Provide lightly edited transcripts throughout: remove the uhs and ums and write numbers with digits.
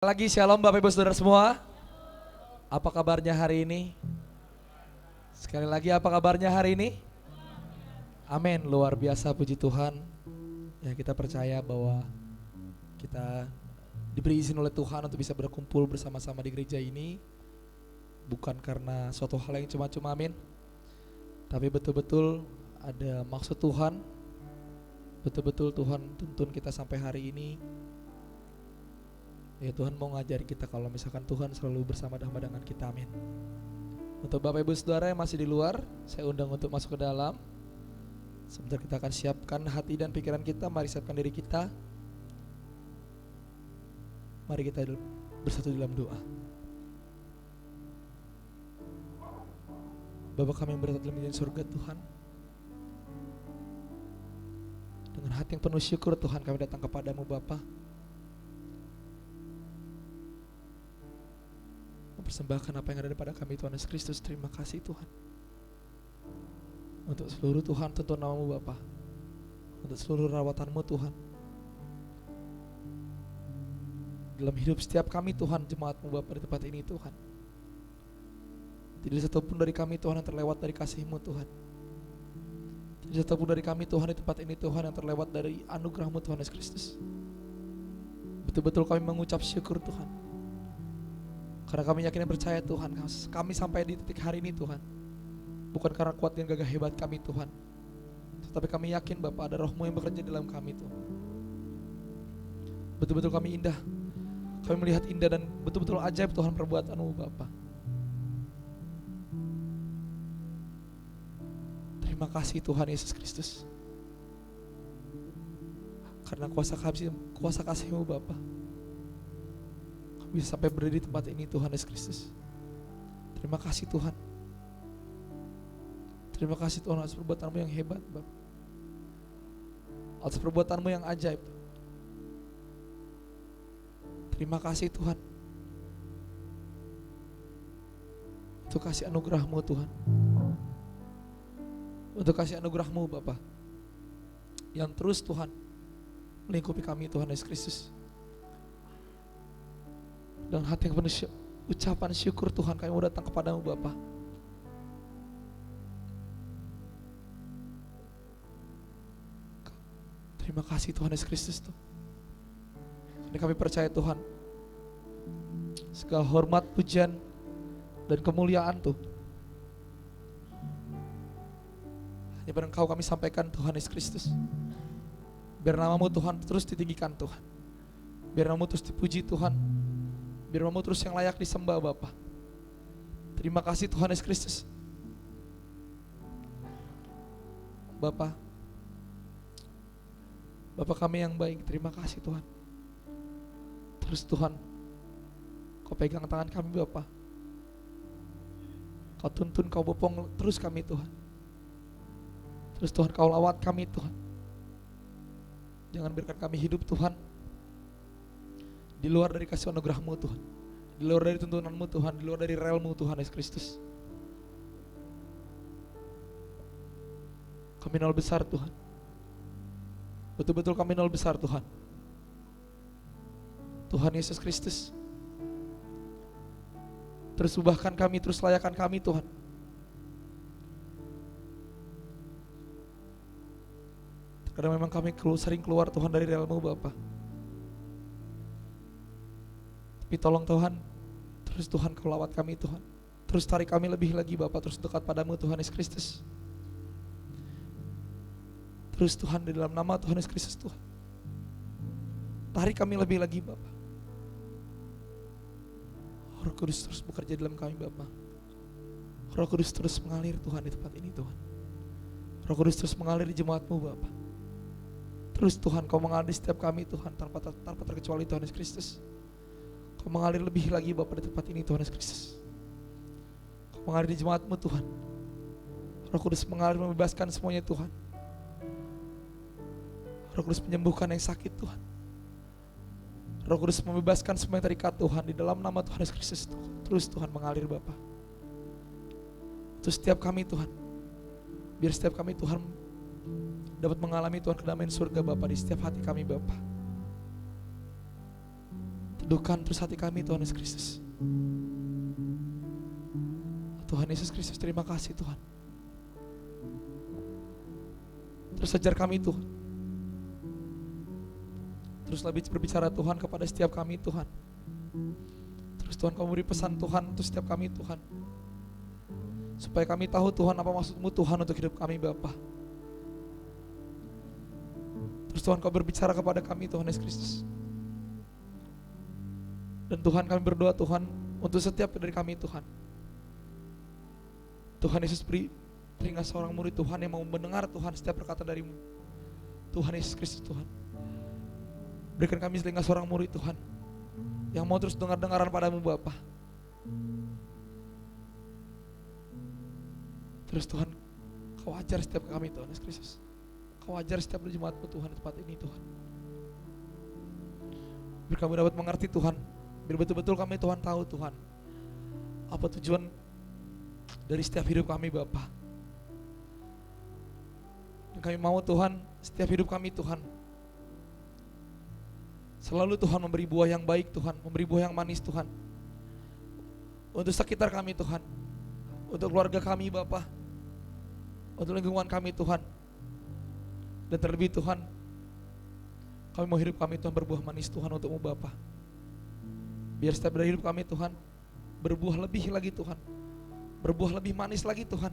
Lagi shalom Bapak Ibu Saudara semua. Apa kabarnya hari ini? Sekali lagi apa kabarnya hari ini? Amin, luar biasa, puji Tuhan. Ya, kita percaya bahwa kita diberi izin oleh Tuhan untuk bisa berkumpul bersama-sama di gereja ini. Bukan karena suatu hal yang cuma-cuma, amin. Tapi betul-betul ada maksud Tuhan. Betul-betul Tuhan tuntun kita sampai hari ini. Ya, Tuhan mau ngajari kita kalau misalkan Tuhan selalu bersama dengan kita, amin. Untuk Bapak Ibu Saudara yang masih di luar, saya undang untuk masuk ke dalam. Sebentar kita akan siapkan hati dan pikiran kita. Mari siapkan diri kita. Mari kita bersatu dalam doa. Bapa kami yang berada dalam surga Tuhan, dengan hati yang penuh syukur Tuhan kami datang kepadamu Bapa, mempersembahkan apa yang ada pada kami Tuhan Yesus Kristus. Terima kasih Tuhan untuk seluruh Tuhan tentu namamu Bapa, untuk seluruh rawatanmu Tuhan dalam hidup setiap kami Tuhan, jemaatmu Bapa di tempat ini Tuhan. Tidak satupun dari kami Tuhan yang terlewat dari kasih-Mu Tuhan. Tidak satupun dari kami Tuhan di tempat ini Tuhan yang terlewat dari anugerah-Mu Tuhan Yesus Kristus. Betul-betul kami mengucap syukur Tuhan, karena kami yakin dan percaya Tuhan, kami sampai di titik hari ini Tuhan bukan karena kuat dan gagah hebat kami Tuhan, tetapi kami yakin Bapa ada Roh-Mu yang bekerja dalam kami Tuhan. Betul-betul kami melihat indah dan betul-betul ajaib Tuhan perbuatan-Mu Bapa. Terima kasih Tuhan Yesus Kristus, karena kuasa kasih-Mu Bapa kami bisa sampai berdiri di tempat ini Tuhan Yesus Kristus. Terima kasih Tuhan. Terima kasih Tuhan atas perbuatan-Mu yang hebat Bapa, atas perbuatan-Mu yang ajaib. Terima kasih Tuhan untuk kasih anugerah-Mu Tuhan, untuk kasih anugerah-Mu Bapa yang terus Tuhan melingkupi kami Tuhan Yesus Kristus. Dan hati yang penuh ucapan syukur Tuhan kami mau datang kepadamu Bapa. Terima kasih Tuhan Yesus Kristus Tuhan. Dan kami percaya Tuhan, segala hormat, pujian, dan kemuliaan Tuhan hanya pada Engkau kami sampaikan Tuhan Yesus Kristus. Biar nama-Mu Tuhan terus ditinggikan Tuhan, biar nama-Mu terus dipuji Tuhan, biar nama-Mu terus yang layak disembah Bapa. Terima kasih Tuhan Yesus Kristus. Bapa kami yang baik, terima kasih Tuhan. Terus Tuhan Kau pegang tangan kami Bapa, Kau tuntun, Kau bopong terus kami Tuhan. Terus Tuhan Kau lawat kami Tuhan. Jangan biarkan kami hidup Tuhan di luar dari kasih anugerah-Mu Tuhan, di luar dari tuntunan-Mu Tuhan, di luar dari rel-Mu Tuhan Yesus Kristus. Kami nol besar Tuhan, betul-betul kami nol besar Tuhan. Tuhan Yesus Kristus, terus ubahkan kami, terus layakan kami Tuhan. Karena memang kami sering keluar Tuhan dari rel-Mu Bapa. Tapi tolong Tuhan, terus Tuhan Kau lawat kami Tuhan, terus tarik kami lebih lagi Bapa, terus dekat padamu Tuhan Yesus Kristus. Terus Tuhan di dalam nama Tuhan Yesus Kristus Tuhan, tarik kami lebih lagi Bapa. Roh Kudus terus bekerja dalam kami Bapa. Roh Kudus terus mengalir Tuhan di tempat ini Tuhan. Roh Kudus terus mengalir di jemaat-Mu Bapa. Terus Tuhan Kau mengalir di setiap kami Tuhan, tanpa terkecuali Tuhan Yesus Kristus. Kau mengalir lebih lagi Bapa di tempat ini Tuhan Yesus Kristus. Kau mengalir di jemaat-Mu Tuhan. Roh Kudus mengalir membebaskan semuanya Tuhan. Roh Kudus menyembuhkan yang sakit Tuhan. Roh Kudus membebaskan semua yang terikat Tuhan di dalam nama Tuhan Yesus Kristus. Terus Tuhan mengalir Bapa. Terus setiap kami Tuhan, biar setiap kami Tuhan dapat mengalami Tuhan kedamaian surga Bapa di setiap hati kami Bapa. teduhkan terus hati kami Tuhan Yesus Kristus. Tuhan Yesus Kristus, terima kasih Tuhan. Terus ajar kami Tuhan. Terus lebih berbicara Tuhan kepada setiap kami Tuhan. Terus Tuhan Kau beri pesan Tuhan untuk setiap kami Tuhan, supaya kami tahu Tuhan apa maksud-Mu Tuhan untuk hidup kami Bapa. Terus Tuhan Kau berbicara kepada kami Tuhan Yesus Kristus. Dan Tuhan kami berdoa Tuhan untuk setiap dari kami Tuhan. Tuhan Yesus beri telinga seorang murid Tuhan yang mau mendengar Tuhan setiap perkataan dari-Mu. Tuhan Yesus Kristus Tuhan. Berikan kami telinga seorang murid Tuhan yang mau terus dengar-dengaran pada-Mu Bapa. Terus Tuhan Kau ajar setiap kami Tuhan Yesus Kristus. Kau ajar setiap jemaat-Mu Tuhan di tempat ini Tuhan. Biar kami dapat mengerti Tuhan. Biar betul-betul kami Tuhan tahu Tuhan apa tujuan dari setiap hidup kami Bapa. Dan kami mau Tuhan setiap hidup kami Tuhan selalu Tuhan memberi buah yang baik Tuhan, memberi buah yang manis Tuhan, untuk sekitar kami Tuhan, untuk keluarga kami Bapa, untuk lingkungan kami Tuhan. Dan terlebih Tuhan, kami mau hidup kami Tuhan berbuah manis Tuhan untuk-Mu Bapa. Biar setiap dari hidup kami Tuhan berbuah lebih lagi Tuhan, berbuah lebih manis lagi Tuhan.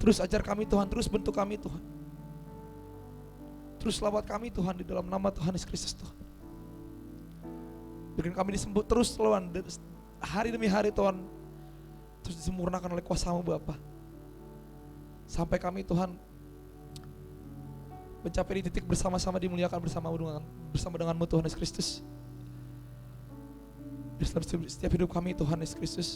Terus ajar kami Tuhan, terus bentuk kami Tuhan, terus lawat kami Tuhan di dalam nama Tuhan Yesus Kristus Tuhan. Bikin kami disembut terus Tuhan, hari demi hari Tuhan, terus disempurnakan oleh kuasa-Mu Bapa. Sampai kami Tuhan mencapai di titik bersama-sama dimuliakan bersama dengan-Mu Tuhan Yesus Kristus. Setiap hidup kami Tuhan Yesus Kristus,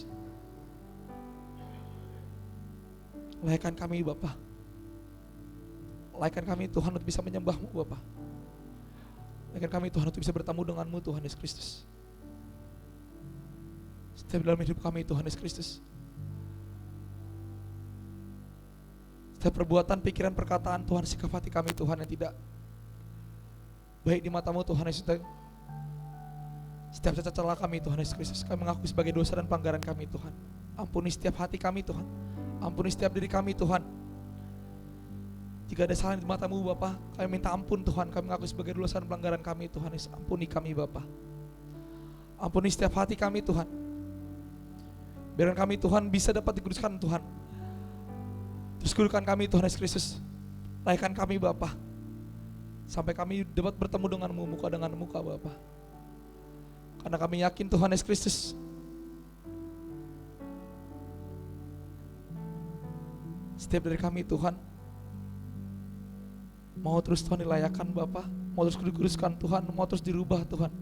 layakkan kami Bapa, layakkan kami Tuhan untuk bisa menyembah-Mu Bapa, layakkan kami Tuhan untuk bisa bertemu dengan-Mu Tuhan Yesus Kristus. Setiap dalam hidup kami Tuhan Yesus Kristus, setiap perbuatan, pikiran, perkataan Tuhan, sikap hati kami Tuhan yang tidak baik di mata-Mu Tuhan Yesus, setiap cacat celah kami Tuhan Yesus Kristus, kami mengaku sebagai dosa dan pelanggaran kami Tuhan. Ampuni setiap hati kami Tuhan, ampuni setiap diri kami Tuhan. Jika ada salah di mata-Mu Bapa, kami minta ampun Tuhan, kami mengaku sebagai dosa dan pelanggaran kami Tuhan Yesus. Ampuni kami Bapa, ampuni setiap hati kami Tuhan. Biarkan kami Tuhan bisa dapat dikuduskan Tuhan. Terus kuduskan kami Tuhan Yesus Kristus, layakkan kami Bapa, sampai kami dapat bertemu dengan-Mu muka dengan muka Bapa. Karena kami yakin Tuhan Yesus Kristus, setiap dari kami Tuhan mau terus Tuhan dilayakkan Bapa, mau terus dikuduskan Tuhan, mau terus dirubah Tuhan,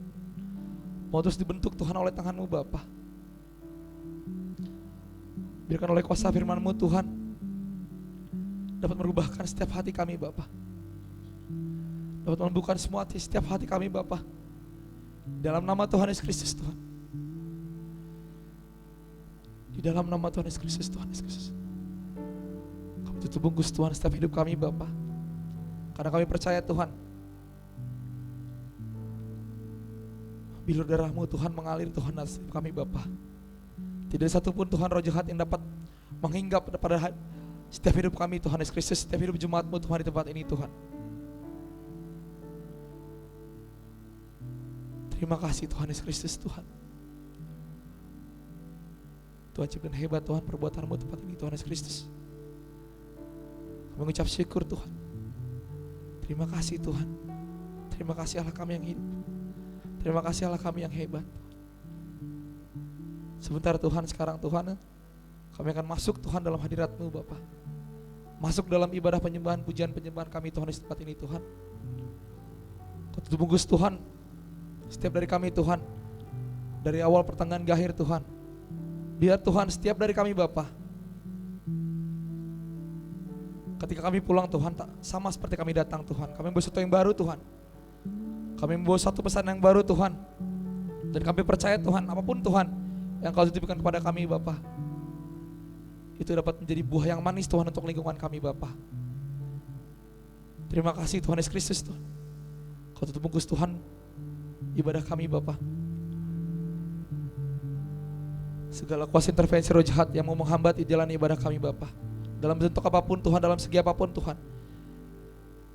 mau terus dibentuk Tuhan oleh tangan-Mu Bapa. Biarkan oleh kuasa firman-Mu Tuhan dapat merubahkan setiap hati kami Bapa, dapat melumbuhkan semua hati, setiap hati kami Bapa, dalam nama Tuhan Yesus Kristus Tuhan. Di dalam nama Tuhan Yesus Kristus Tuhan Yesus Kristus, kami tutup bungkus Tuhan setiap hidup kami Bapa. Karena kami percaya Tuhan, bilur darah-Mu Tuhan mengalir Tuhan atas hidup kami Bapa. Tidak satupun Tuhan roh jahat yang dapat menghinggap pada setiap hidup kami Tuhan Yesus Kristus, setiap hidup jemaat-Mu Tuhan di tempat ini Tuhan. Terima kasih Tuhan Yesus Kristus Tuhan. Tuhan ciptaan hebat Tuhan perbuatan-Mu tempat ini Tuhan Yesus Kristus. Kami mengucap syukur Tuhan. Terima kasih Tuhan. Terima kasih Allah kami yang hidup. Terima kasih Allah kami yang hebat. Sebentar Tuhan, sekarang Tuhan, kami akan masuk Tuhan dalam hadirat-Mu Bapa. Masuk dalam ibadah penyembahan, pujian penyembahan kami Tuhan di tempat ini Tuhan. Kau tutup bungkus Tuhan setiap dari kami Tuhan, dari awal pertengahan ke akhir Tuhan. Biar Tuhan setiap dari kami Bapa, ketika kami pulang Tuhan, tak sama seperti kami datang Tuhan. Kami membawa sesuatu yang baru Tuhan. Kami membawa satu pesan yang baru Tuhan. Dan kami percaya Tuhan, apapun Tuhan yang Kau titipkan kepada kami Bapa, itu dapat menjadi buah yang manis Tuhan untuk lingkungan kami Bapa. Terima kasih Tuhan Yesus Kristus Tuhan. Kau tutup bungkus Tuhan ibadah kami Bapa. Segala kuasa intervensi roh jahat yang mau menghambat jalan ibadah kami Bapa, dalam bentuk apapun Tuhan, dalam segi apapun Tuhan,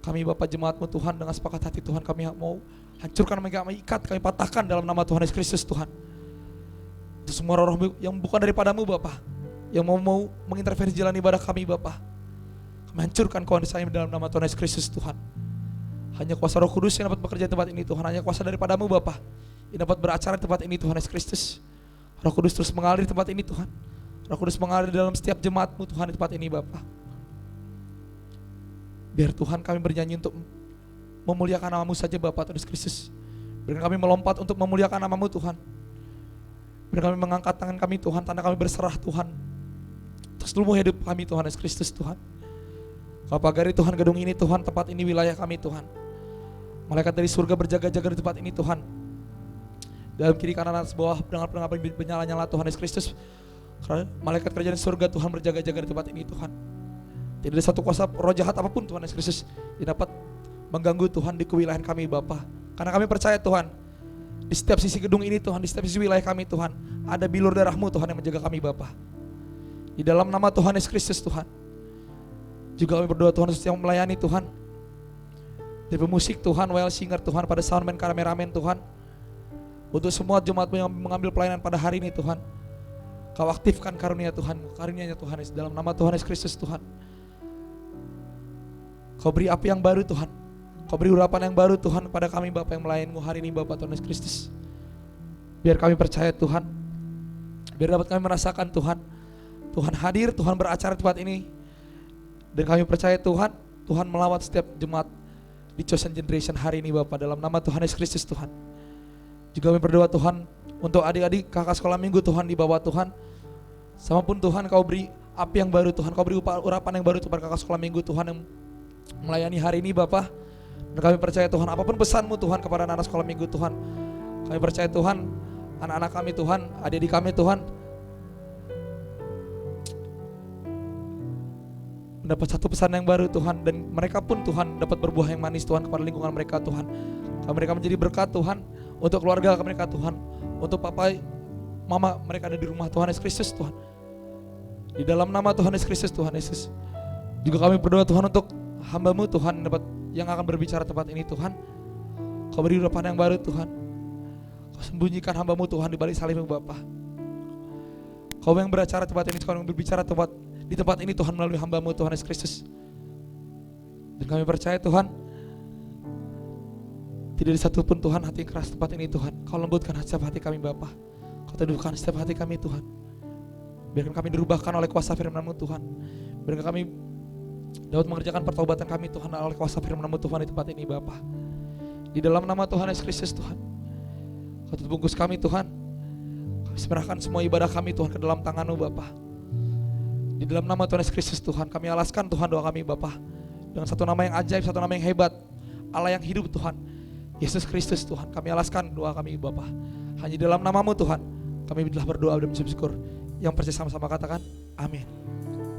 kami Bapa jemaat-Mu Tuhan dengan sepakat hati Tuhan, kami mau hancurkan, kami ikat, kami patahkan dalam nama Tuhan Yesus Kristus Tuhan. Itu semua roh yang bukan daripada-Mu Bapa, yang mau mengintervensi jalan ibadah kami Bapa, kami hancurkan kuasanya dalam nama Tuhan Yesus Kristus Tuhan. Hanya kuasa Roh Kudus yang dapat bekerja di tempat ini Tuhan, hanya kuasa daripada-Mu Bapa yang dapat beracara di tempat ini Tuhan Yesus Kristus. Roh Kudus terus mengalir di tempat ini Tuhan. Roh Kudus mengalir dalam setiap jemaat-Mu Tuhan di tempat ini Bapa. Biar Tuhan kami bernyanyi untuk memuliakan nama-Mu saja Bapa Tuhan Yesus Kristus. Biar kami melompat untuk memuliakan nama-Mu Tuhan. Biar kami mengangkat tangan kami Tuhan, tanda kami berserah Tuhan atas seluruh hidup kami Tuhan Yesus Kristus Tuhan. Kau pagari Tuhan gedung ini Tuhan, tempat ini wilayah kami Tuhan. Malaikat dari surga berjaga-jaga di tempat ini Tuhan. Dalam kiri kanan atas bawah pendengar-pendengar menyala-nyala Tuhan Yesus Kristus. Malaikat kerajaan surga Tuhan berjaga-jaga di tempat ini Tuhan. Tidak ada satu kuasa roh jahat apapun Tuhan Yesus Kristus yang dapat mengganggu Tuhan di kewilayahan kami Bapa. Karena kami percaya Tuhan, di setiap sisi gedung ini Tuhan, di setiap sisi wilayah kami Tuhan, ada bilur darah-Mu Tuhan yang menjaga kami Bapa. Di dalam nama Tuhan Yesus Kristus Tuhan. Juga kami berdoa Tuhan yang melayani Tuhan, dari pemusik Tuhan, well singer Tuhan, pada soundman, kameramen Tuhan, untuk semua jemaat-Mu yang mengambil pelayanan pada hari ini Tuhan, Kau aktifkan karunia Tuhan, karunia-Nya Tuhan Yesus, dalam nama Tuhan Yesus Kristus Tuhan. Kau beri api yang baru Tuhan, Kau beri urapan yang baru Tuhan pada kami Bapa yang melayani-Mu hari ini Bapa Tuhan Yesus Kristus. Biar kami percaya Tuhan, biar dapat kami merasakan Tuhan, Tuhan hadir, Tuhan beracara di tempat ini. Dan kami percaya Tuhan, Tuhan melawat setiap jemaat di Chosen Generation hari ini Bapa, dalam nama Tuhan Yesus Kristus Tuhan. Juga kami berdoa Tuhan untuk adik-adik kakak sekolah minggu Tuhan di bawah Tuhan. Sama pun Tuhan Kau beri api yang baru Tuhan, Kau beri urapan yang baru kepada kakak sekolah minggu Tuhan yang melayani hari ini Bapa. Dan kami percaya Tuhan, apapun pesan-Mu Tuhan kepada anak-anak sekolah minggu Tuhan, kami percaya Tuhan, anak-anak kami Tuhan, adik-adik kami Tuhan, mendapat satu pesan yang baru Tuhan, dan mereka pun Tuhan dapat berbuah yang manis Tuhan kepada lingkungan mereka Tuhan. Mereka menjadi berkat Tuhan untuk keluarga mereka Tuhan, untuk papa mama mereka ada di rumah Tuhan Yesus Kristus Tuhan. Di dalam nama Tuhan Yesus Kristus Tuhan Yesus. Juga kami berdoa Tuhan untuk hamba-Mu Tuhan yang akan berbicara tempat ini Tuhan. Kau beri urapan yang baru Tuhan. Kau sembunyikan hamba-Mu Tuhan di balik salib-Mu Bapa. Kau yang beracara tempat ini, Kau yang berbicara di tempat ini Tuhan melalui hamba-Mu Tuhan Yesus Kristus. Dan kami percaya Tuhan, tidak ada satupun Tuhan hati keras tempat ini Tuhan. Kau lembutkan setiap hati kami Bapa. Kau teduhkan setiap hati kami Tuhan. Biarkan kami dirubahkan oleh kuasa firman-Mu Tuhan. Biarkan kami dapat mengerjakan pertobatan kami Tuhan oleh kuasa firman-Mu Tuhan di tempat ini Bapa. Di dalam nama Tuhan Yesus Kristus Tuhan. Kau tutup bungkus kami Tuhan. Kami serahkan semua ibadah kami Tuhan ke dalam tangan-Mu Bapa. Di dalam nama Tuhan Yesus Kristus Tuhan, kami alaskan Tuhan doa kami Bapa dengan satu nama yang ajaib, satu nama yang hebat, Allah yang hidup Tuhan, Yesus Kristus Tuhan. Kami alaskan doa kami Bapa. Hanya dalam nama-Mu Tuhan kami telah berdoa dan bersyukur. Yang percaya sama-sama katakan amin.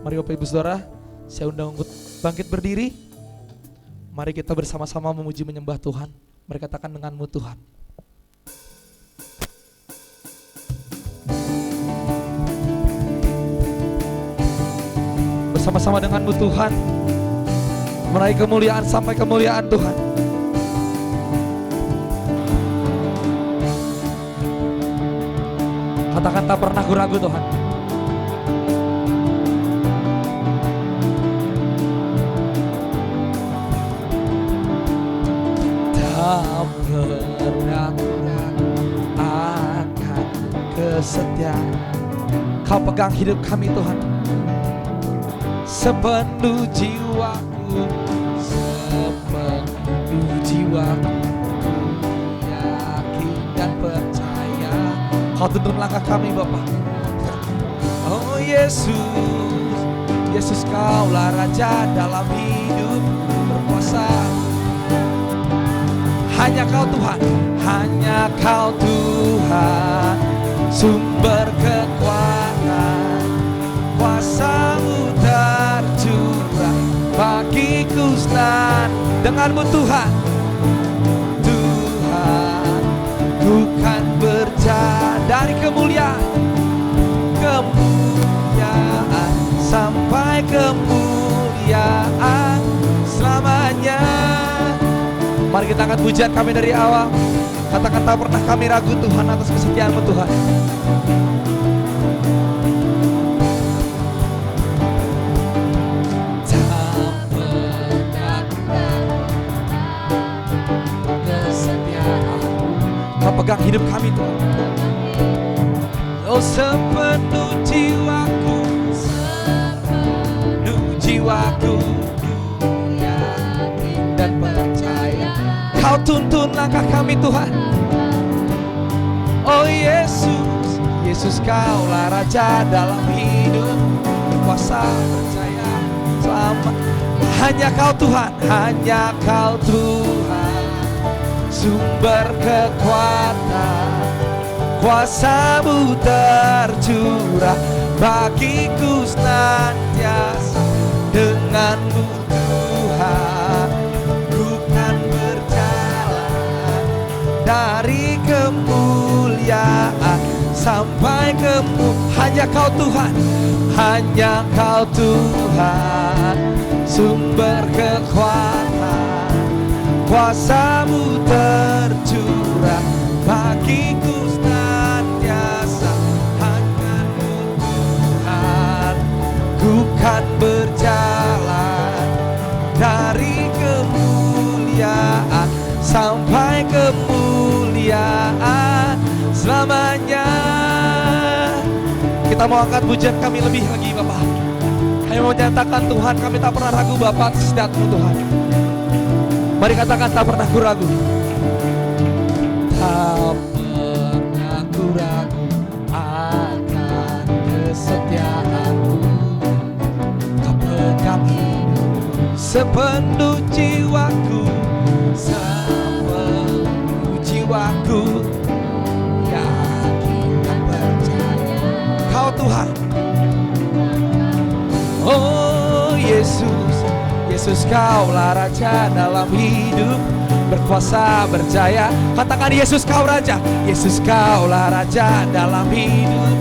Mari Bapak Ibu Saudara, saya undang untuk bangkit berdiri. Mari kita bersama-sama memuji menyembah Tuhan. Mari katakan dengan-Mu Tuhan. Bersama-sama dengan-Mu Tuhan, meraih kemuliaan sampai kemuliaan Tuhan. Katakan tak pernah ragu Tuhan. Tak pernah ragu akan kesetiaan Kau pegang hidup kami Tuhan. Sepenuh jiwaku, sepenuh jiwaku, yakin dan percaya Kau tuntun langkah kami Bapa. Oh Yesus, Yesus Kaulah Raja dalam hidup berkuasa. Hanya Kau Tuhan, hanya Kau Tuhan, sumber kekuatan, kuasa-Mu tercurah bagiku dan dengan-Mu Tuhan. Tuhan, kan berjalan dari kemuliaan sampai kemuliaan selamanya. Mari kita angkat pujian kami dari awal. Katakan, tak pernah kami ragu Tuhan atas kesetiaan-Mu Tuhan. Kau pegang hidup kami Tuhan. Oh, sepenuh jiwaku, yakin dan percaya. Kau tuntun langkah kami Tuhan. Oh Yesus, Yesus Kaulah Raja dalam hidup, berkuasa percaya selamat. Hanya Kau Tuhan, hanya Kau Tuhan, sumber kekuatan. Kuasa-Mu tercurah bagiku senantiasa. Dengan-Mu Tuhan, ku kan berjalan dari kemuliaan sampai hanya Kau Tuhan, hanya Kau Tuhan, sumber kekuatan. Kuasa-Mu tercurah bagiku senantiasa. Hanya-Mu Tuhan, ku kan berjalan dari kemuliaan sampai kemuliaan selamanya. Kita mau angkat pujian kami lebih lagi Bapak. Kami mau menyatakan Tuhan, kami tak pernah ragu Bapak atas kesetiaan-Mu Tuhan. Mari katakan, tak pernah ku ragu. Tak pernah ku ragu akan kesetiaan-Mu. Kau pegang hidup sepenuh jiwaku, yakin dan percaya. Kau Tuhan. Oh Yesus, Yesus Kaulah Raja dalam hidup, berkuasa berjaya. Katakan, Yesus Kau Raja, Yesus Kaulah Raja dalam hidup.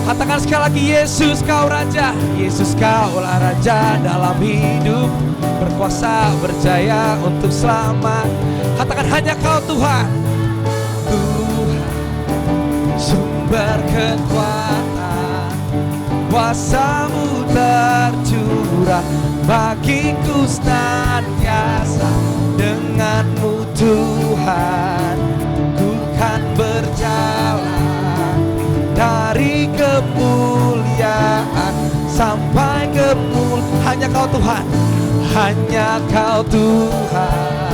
Katakan sekali lagi, Yesus Kau Raja, Yesus Kaulah Raja dalam hidup, berkuasa berjaya untuk selamat. Katakan, hanya Kau Tuhan, Tuhan sumber kekuatan. Kuasa-Mu tercurah bagiku senantiasa. Dengan-Mu Tuhan, ku kan berjalan dari kemuliaan sampai hanya Kau Tuhan, hanya Kau Tuhan,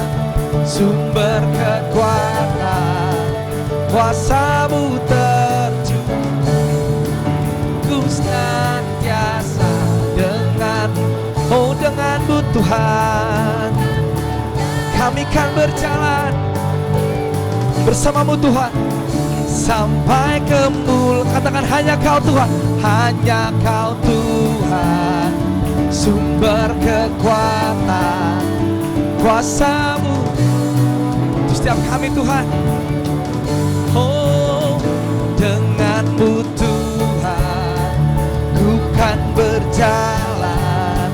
sumber kekuatan. Kuasa-Mu tercurah ku senantiasa. Dengan-Mu Tuhan, kami kan berjalan bersama-Mu Tuhan sampai katakan, hanya Kau Tuhan, hanya Kau Tuhan, sumber kekuatan. Kuasa-Mu untuk setiap kami Tuhan. Oh, dengan-Mu Tuhan, ku kan berjalan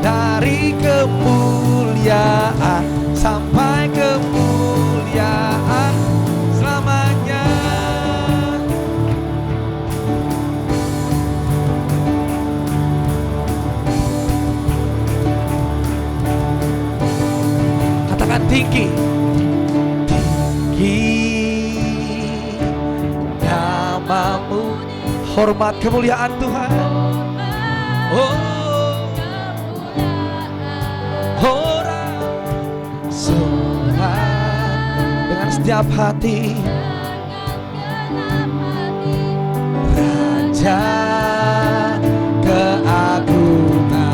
dari kemuliaan sampai kemuliaan selamanya. Katakan, tinggi, tinggi nama-Mu, hormat kemuliaan Tuhan. Oh, dengan setiap hati, Raja keagungan.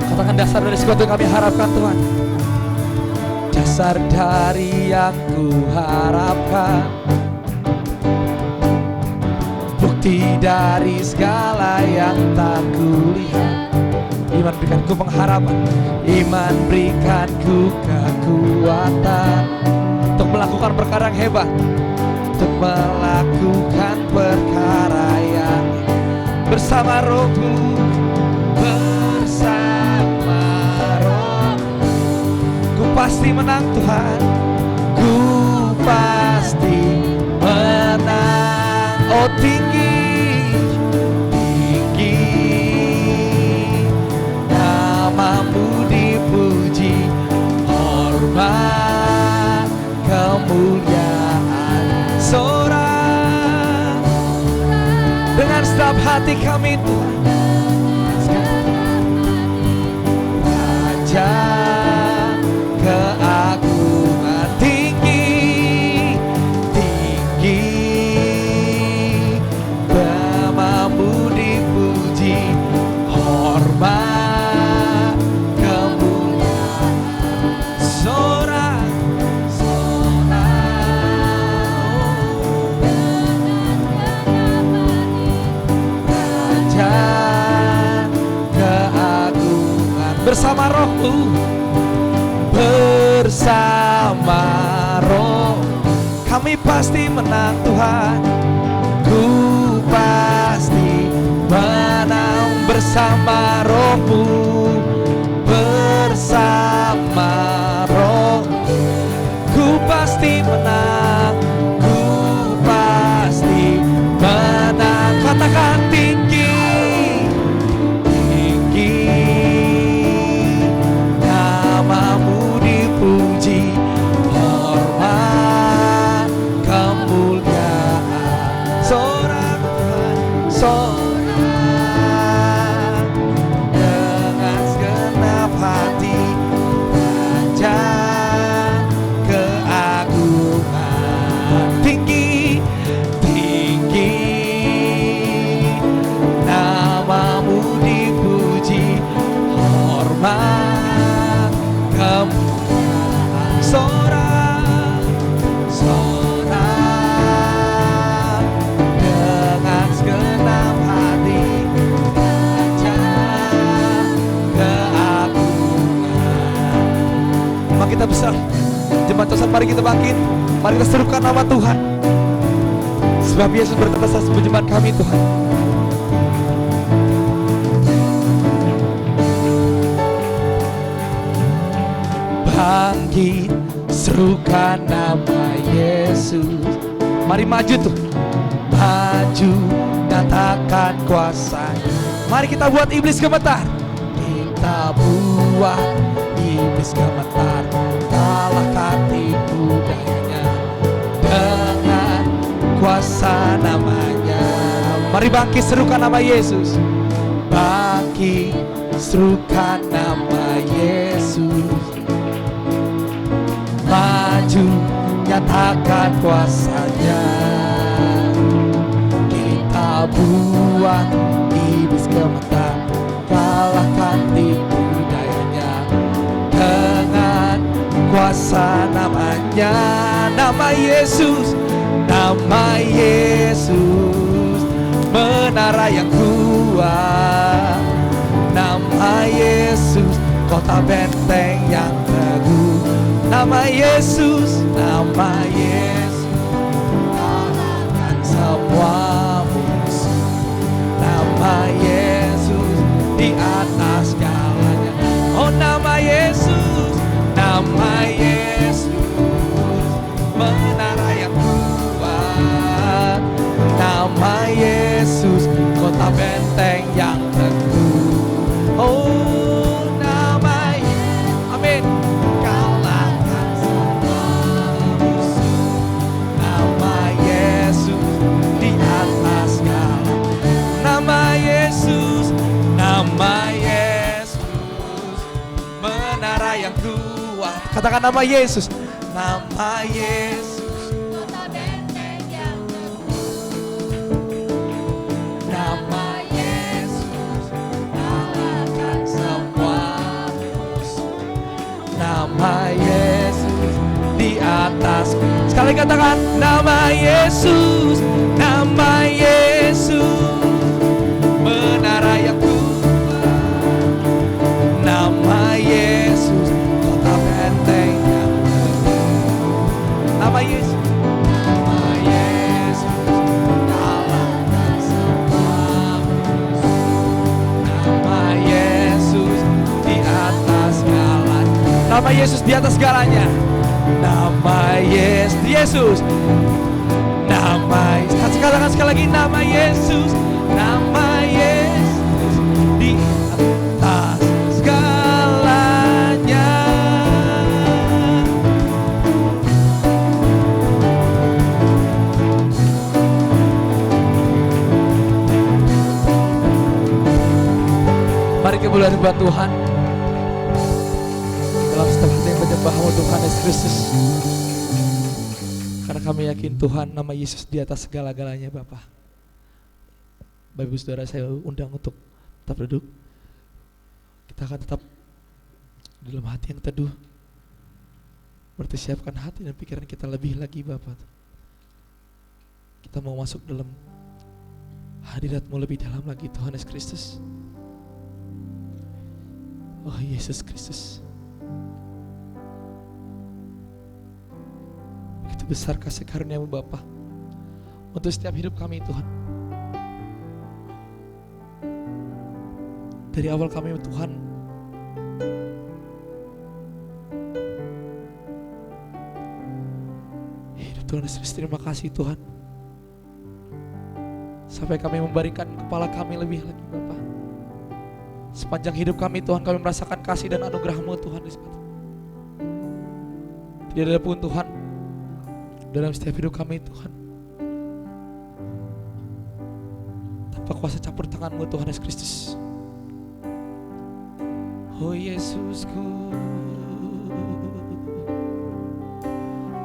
Katakan, dasar dari sesuatu yang kami harapkan Tuhan, dasar dari yang ku harapkan, bukti dari segala yang tak kulihat. Iman berikanku pengharapan, iman berikanku kekuatan untuk melakukan perkara yang hebat, untuk melakukan perkara yang bersama Rohmu, bersama Roh. Ku pasti menang Tuhan, ku pasti menang. Oh tinggi, tinggi namamu dipuji, hormat kemuliaan. Sorak dengan setiap hati kami Tuhan, Raja keagungan, tinggi, tinggi namamu dipuji, hormat kemuliaan. Sorak, Raja keagungan, bersama Rohmu, bersama Roh kami pasti menang Tuhan, ku pasti menang bersama Rohmu, bersama Roh ku pasti menang, ku pasti menang. Katakan tinggi, tinggi namamu dipuji, hormat kemuliaan. Sorak Tuhan, sorak dengan segenap hati, Raja keagungan, tinggi, tinggi namamu dipuji, hormat kemuliaan. Sorak, sorak dengan segenap hati, Raja keagungan. Mari kita besar jemaat Tuhan, mari kita bangkit, mari kita serukan nama Tuhan, sebab Yesus berkata sebagai jemaat kami Tuhan. Bangkit, serukan nama Yesus. Mari maju tuh, maju, nyatakan kuasa. Mari kita buat iblis gemetar, kita buat iblis gemetar, kalahkan tipu dayanya dengan kuasa namanya. Mari bangkit, serukan nama Yesus. Bangkit, serukan nama Yesus. Maju, nyatakan kuasanya. Kita buat iblis gemetar, kalahkan tipu dayanya dengan kuasa namanya. Nama Yesus, nama Yesus, menara yang kuat. Nama Yesus, kota benteng yang teguh. Nama Yesus, nama Yesus, kalahkan semua musuh. Nama Yesus di atas segalanya. Oh nama Yesus, nama Yesus, menara yang kuat. Nama Yesus, kota benteng yang teguh. Oh nama Yesus, amin. Nama Yesus, menara yang kuat. Katakan nama Yesus, nama Yesus, kota benteng yang teguh. Nama Yesus, kalahkan semua musuh. Nama Yesus di atas. Sekali katakan nama Yesus, nama Yesus, menara yang kuat. Nama Yesus kota benteng yang teguh. Nama Yesus, nama Yesus kalahkan semua musuh. Nama Yesus di atas segalanya. Nama Yesus di atas segalanya. Nama Yesus. Nama Yesus. Katakan sekali lagi, nama Yesus. Nama Yesus di atas segalanya. Mari kemuliaan buat Tuhan dalam setiap hati yang menyembah-Mu Tuhan Yesus Kristus. Karena kami yakin Tuhan, nama Yesus di atas segala-galanya Bapa. Bapak Ibu Saudara, saya undang untuk tetap duduk. Kita akan tetap dalam hati yang teduh, mempersiapkan hati dan pikiran kita lebih lagi Bapa. Kita mau masuk dalam hadirat-Mu lebih dalam lagi Tuhan Yesus Kristus. Oh Yesus Kristus, begitu besar kasih karunia-Mu Bapa untuk setiap hidup kami Tuhan. Dari awal kami Tuhan hidup Tuhan Yesus, terima kasih Tuhan. Sampai kami memberikan kepala kami lebih lagi Bapa. Sepanjang hidup kami Tuhan, kami merasakan kasih dan anugerah-Mu Tuhan. Tidak ada pun Tuhan dalam setiap hidup kami Tuhan tanpa kuasa campur tangan-Mu Tuhan Yesus Kristus. Oh Yesusku,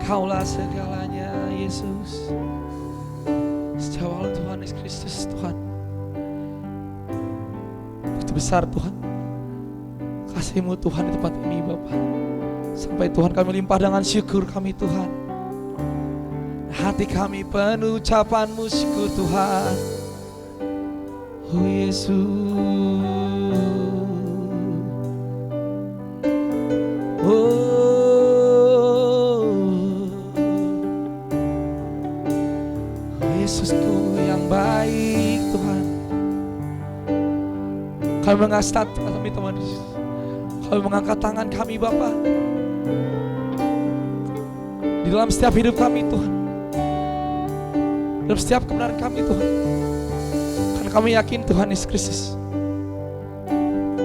Kaulah segalanya Yesus. Sejak awal Tuhan Yesus Kristus Tuhan, begitu besar Tuhan kasih-Mu Tuhan di tempat ini Bapa. Sampai Tuhan kami limpah dengan syukur kami Tuhan. Hati kami penuh ucapan-Mu syukur Tuhan. Oh Yesus, Yesusku yang baik Tuhan. Kami mengangkat kami Tuhan Yesus. Kami mengangkat tangan kami Bapa di dalam setiap hidup kami Tuhan, dalam setiap kebenaran kami Tuhan. Karena kami yakin Tuhan Yesus Kristus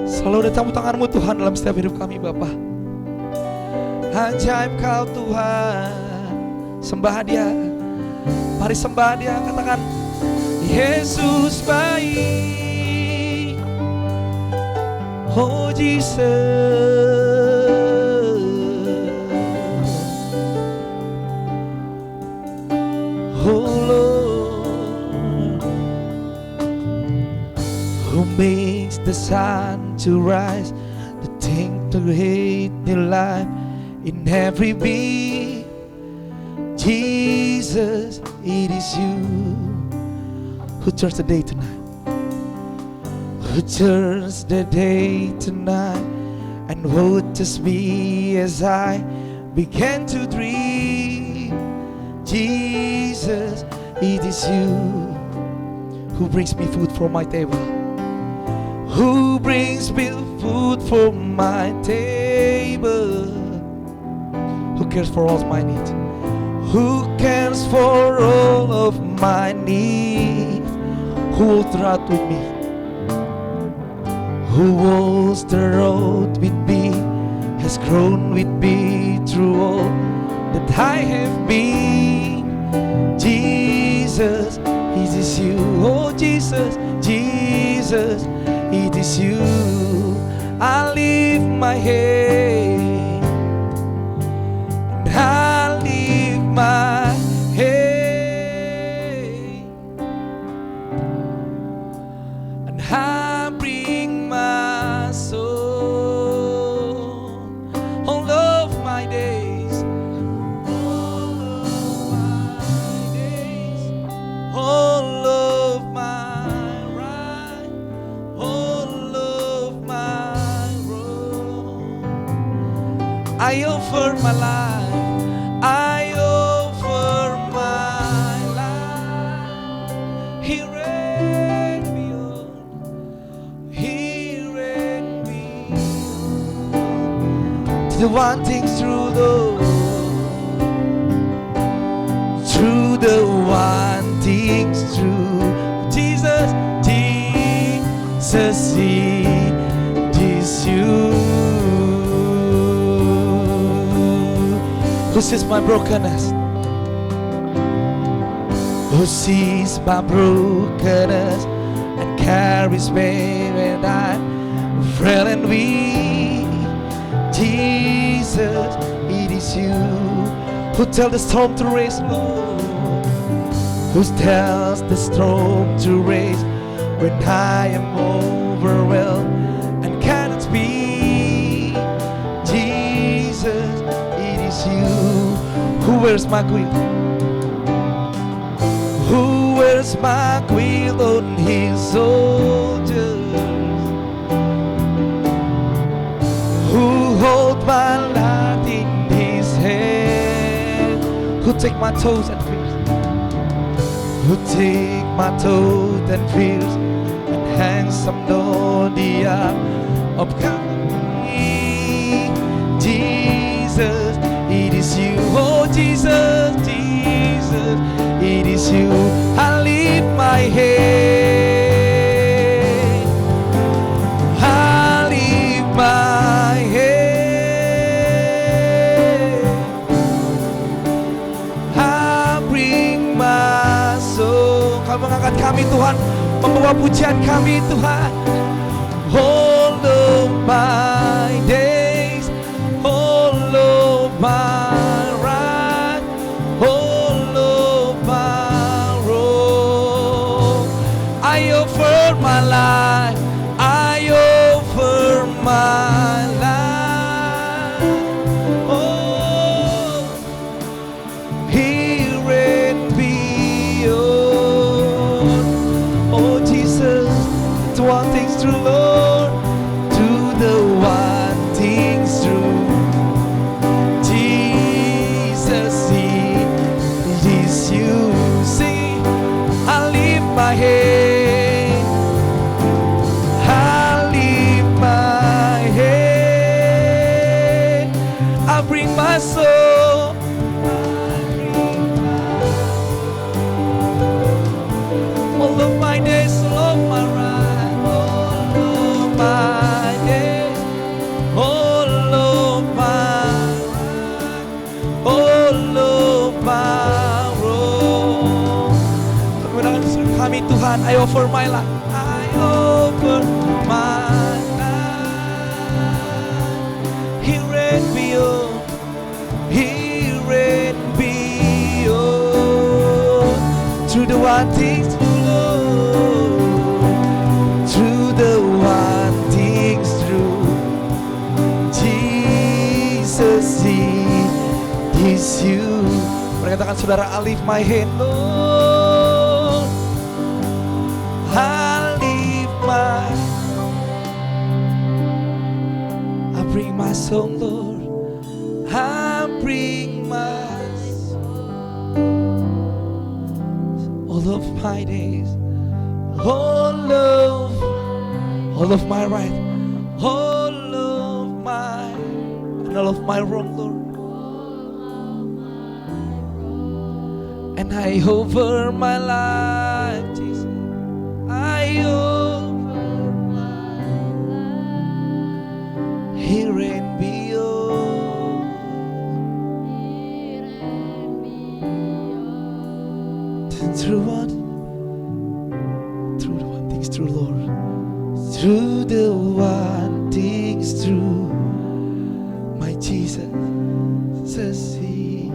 selalu ada campur tangan-Mu Tuhan dalam setiap hidup kami Bapa. Ajaib Kau Tuhan, sembah Dia. Mari sembah Dia, katakan Yesus baik. Oh Jesus, oh Lord, who makes the sun to rise, the thing to hate the life in every beat. Jesus, it is You who turns the day tonight, who turns the day tonight, and watches me as I began to dream. Jesus, it is You who brings me food from my table, who brings me food from my table, who cares for all my needs, who cares for all of my needs, who walks the road with me, who walks the road with me, has grown with me through all that I have been. Jesus, it is You. Oh Jesus, Jesus, it is You. I lift my head and I lift my head and I bring my soul all of my days, all of my days, all of my right, all of my road. I offer my life. I offer my life. Here and beyond. Here and beyond. To the one thing through through the one thing through Jesus, Jesus, it is you who sees my brokenness, who sees my brokenness and carries me when I'm frail and weak. Jesus, it is you who tells the storm to race, Lord, who tells the storm to race when I am overwhelmed and cannot speak. Jesus, it is you who wears my quill, who wears my quill on his shoulders, who holds my life in his hand, who take my toes and fears, who take my toes and fears and hangs some the arm of Calvary. Jesus, it is you. Oh Jesus, Jesus, it is you. I lift my head, I lift my head, I bring my soul. Kau mengangkat kami Tuhan, membawa pujian kami Tuhan. All of my days, all of my right, all of my wrong, I offer my life, I offer my life. Oh, here and beyond. Oh Jesus, to all things true, Lord, to the one things true. Jesus, it is you. See, I lift my head, I lift my head, I bring my soul, all of my days, all of my right, all of my days, all of my right, all of my wrong. Kemudian kami Tuhan, I offer my life, I offer my life. Here and beyond, here and beyond, through the one things through the one things through. Jesus, it is you. Mari katakan saudara, I lift my hand, Lord, I lift my, I bring my song, Lord, I bring my song, all of my days, all of my right, all of my, and all of my wrong, Lord. And I offer my life, Jesus. I offer my life, here and beyond. Through what? Through the one things true, Lord. Through the one things true, my Jesus, says He,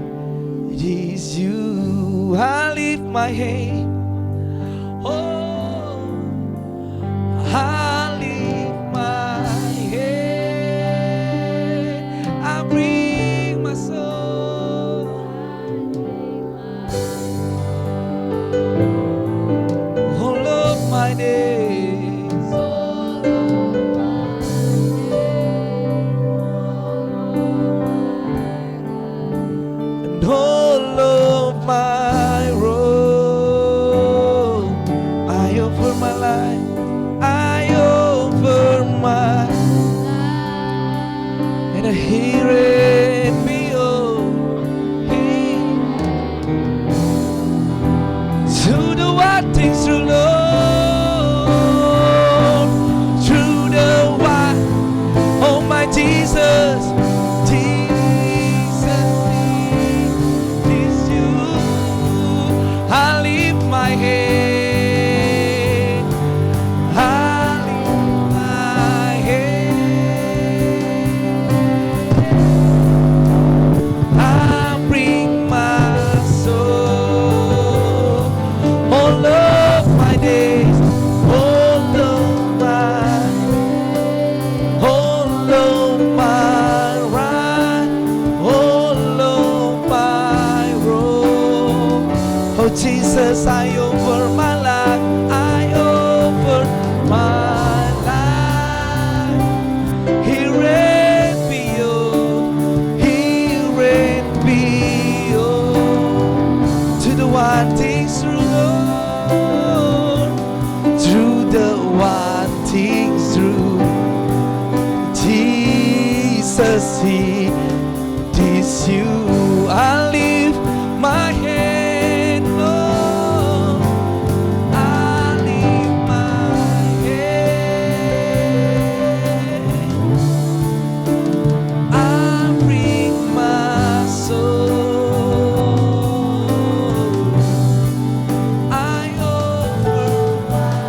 it is you. I lift my hand, oh, I lift my head, I bring my soul, all of my days. all of my road. I offer my life, I offer my and I hear it be to the what things through Lord, through the what, oh my Jesus, Jesus, it's you. I lift my head, I lift my head, I bring my soul, all of my days, all of my right, all of my wrong. Oh Jesus, I offer my life, I offer my life. Here it be, oh, here it be, oh, to the one things through Lord, through the one things through Jesus, He is you. I lift my head, Lord, I lift my head, I bring my soul, I offer my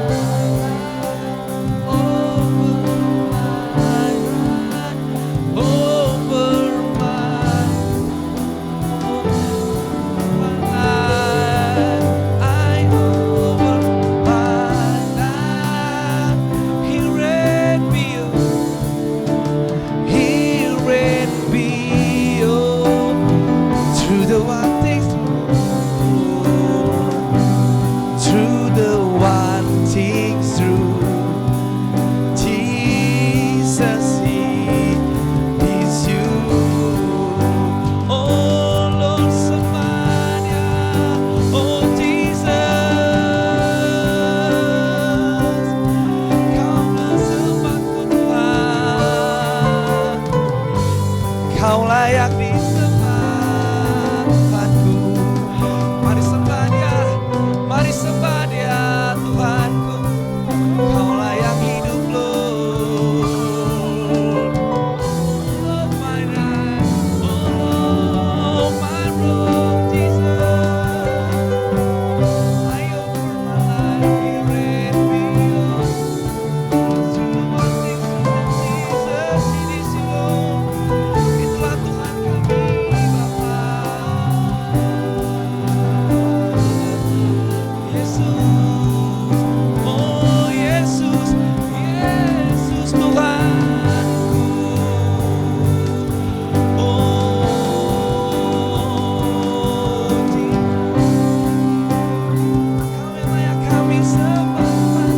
life, over my life, over my life, I over my life. Here it be, oh, here it be, oh, through the one things through the one things through Jesus, He is you. Oh Lord Samanya, oh Jesus, Kaulah sembahku Tuhan, Kau layak disembah Tuhanku. Mari sembah Dia, mari sembah Dia Tuhanku. Kau layak hidup Lord. All of my life, all of my road, Jesus. I offer my life, here it be, oh. Through the one things through Jesus, it is you, Lord. Itulah Tuhan kami, Bapa. Yesus, oh Yesus, Yesus Tuhanku. Oh Kau yang layak kami sembah.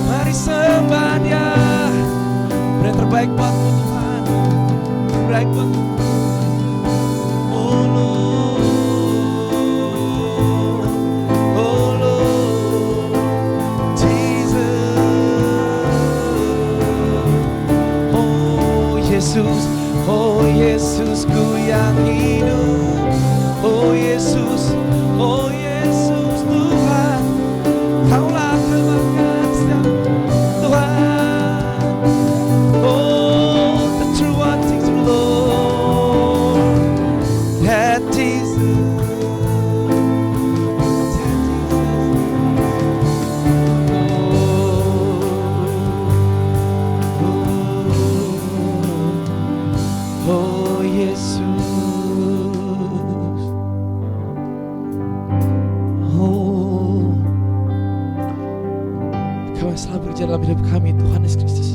Mari sembah Dia. Beri yang terbaik buatmu Tuhan, terbaik buatmu. Oh Lord, Jesus. Oh Yesus, oh Yesusku yang hidup. Oh Yesus, oh Yesus Tuhan. Kaulah termakan setiap Tuhan. Oh, the true one things through Lord, that Jesus. Oh Yesus, oh Kau yang selalu berjalan dalam hidup kami Tuhan Yesus Kristus.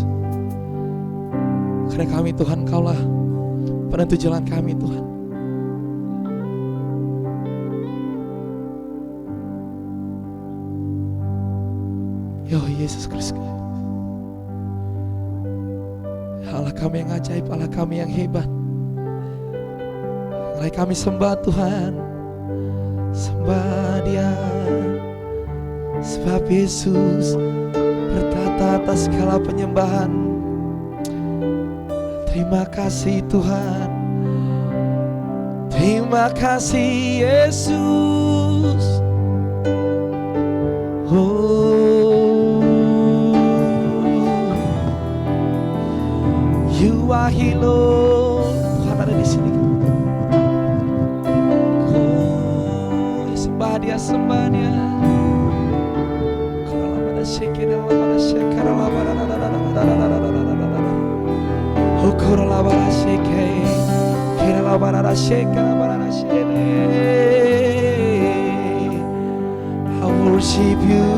Karena kami Tuhan, Kaulah penentu jalan kami Tuhan. Ya Yesus Kristus, Allah kami yang ajaib, Allah kami yang hebat. Mari kami sembah Tuhan, sembah Dia, sebab Yesus bertata atas segala penyembahan. Terima kasih Tuhan, terima kasih Yesus. Oh, You are He Lord. Tuhan ada di sini. Oh, sembah Dia, sembah Dia. I worship You.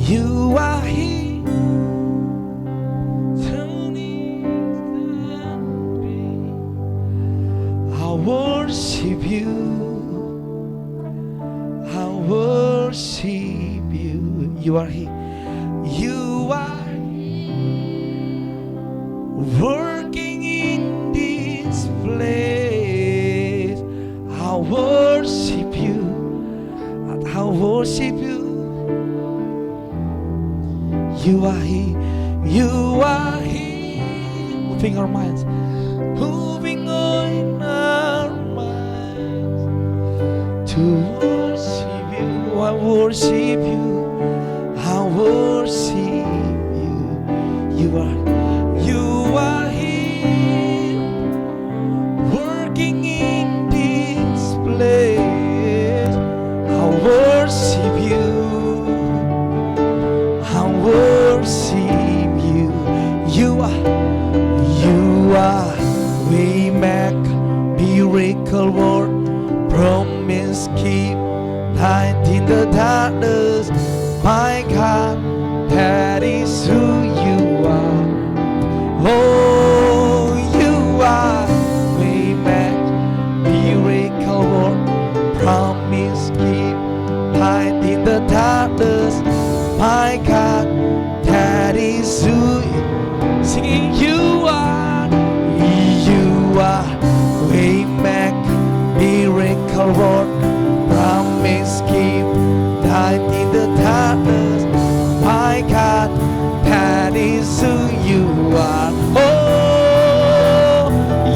You are He. I worship You. I worship You. You are He. You are working in this place. I worship You. I worship You. You are He. You are He. Moving our minds. Moving on our minds to worship You. I worship You. I worship You. You are He, working in this place. I worship You. I worship You. You are way back, miracle work, promise keep, light in the darkness. My God, that is who You are. Oh, You are way back, miracle work, promise keep, light in the darkness. My God, that is who You. Singing You are way back, miracle work, promise keep, light in the darkness. My God, that is who You are. Oh,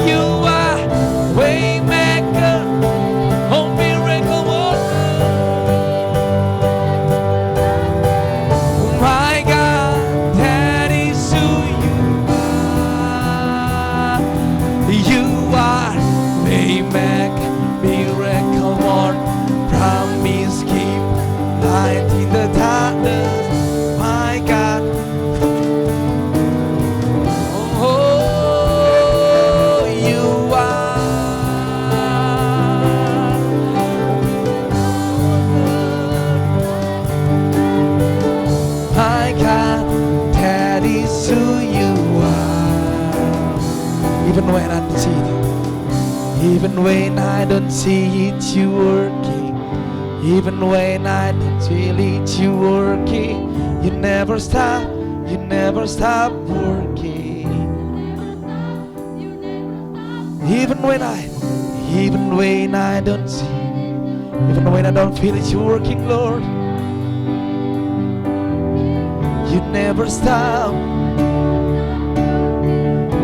You are way maker, oh miracle worker. My God, that is who You are. You are way maker, miracle worker, promise keep, light in the darkness. My God, oh, You are. My God, that is who You are. Even when I don't see it, even when I don't see it, You working. Even when I don't feel it, You working. You never stop working. Even when I don't see, even when I don't feel it, You working, Lord. You never stop.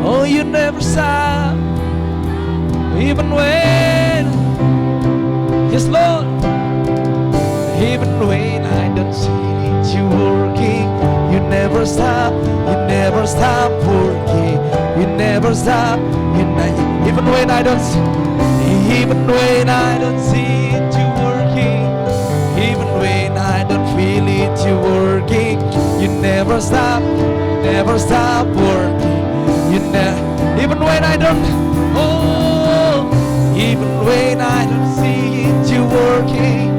Oh, You never stop. Even when, yes, Lord. Even when I don't see it, You working. You never stop working. You never stop. Even when I don't see, even when I don't see it, You working. Even when I don't feel it, You working. You never stop working. Even when I don't, oh, even when I don't see it, You working.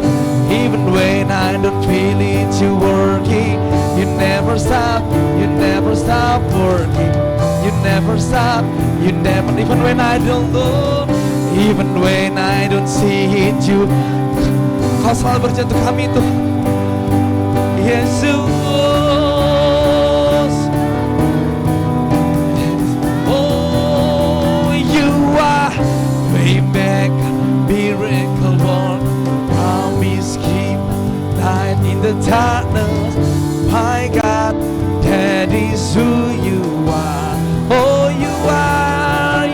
Even when I don't feel it, You working. You never stop working. You never stop. Even when I don't know, even when I don't see it, You. Kau selalu berjanji untuk kami itu, Yesus. the darkness. My God, that is who you are. Oh, you are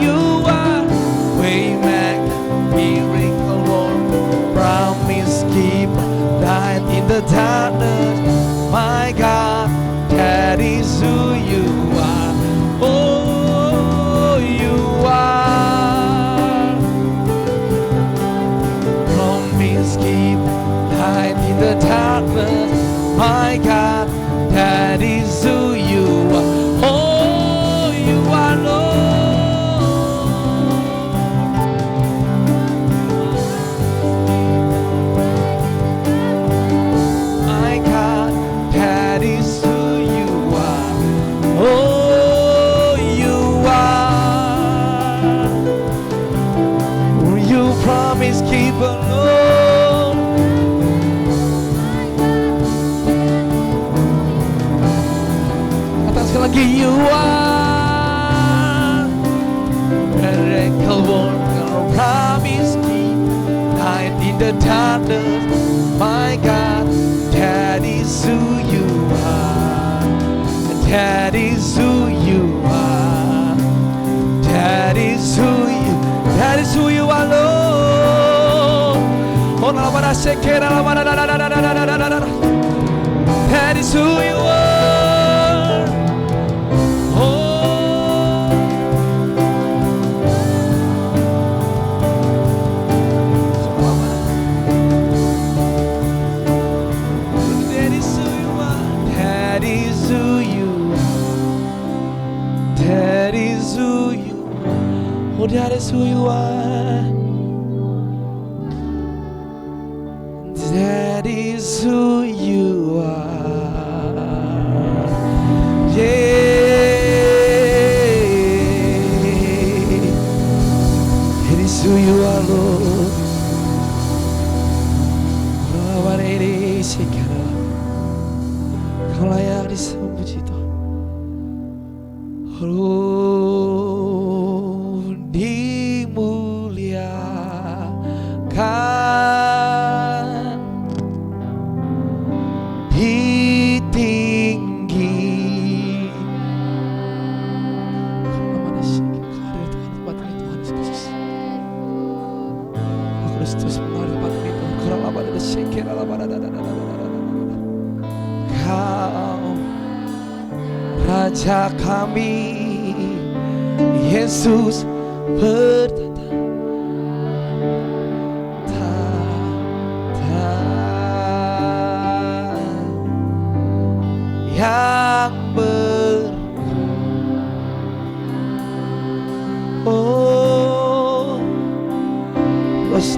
Waymaker, miracle worker, promise keeper, light in the darkness. My God, that is who you are. Oh, you are promise keeper, light in the darkness. My God, that is who you are. Oh, you are Lord. My God, that is who you are. Oh, you are. You promise keeper, Lord. Lagi you are miracle worker, promise keeper, light in the darkness. My God, that is who you are. That is who you are. That is who you are, Lord. Oh, that is who you are. Oh, that is who you are. That is who you are. Yeah. That is who you are, Lord. Kau layak disembah Tuhan. Raja kami, Yesus bertata yang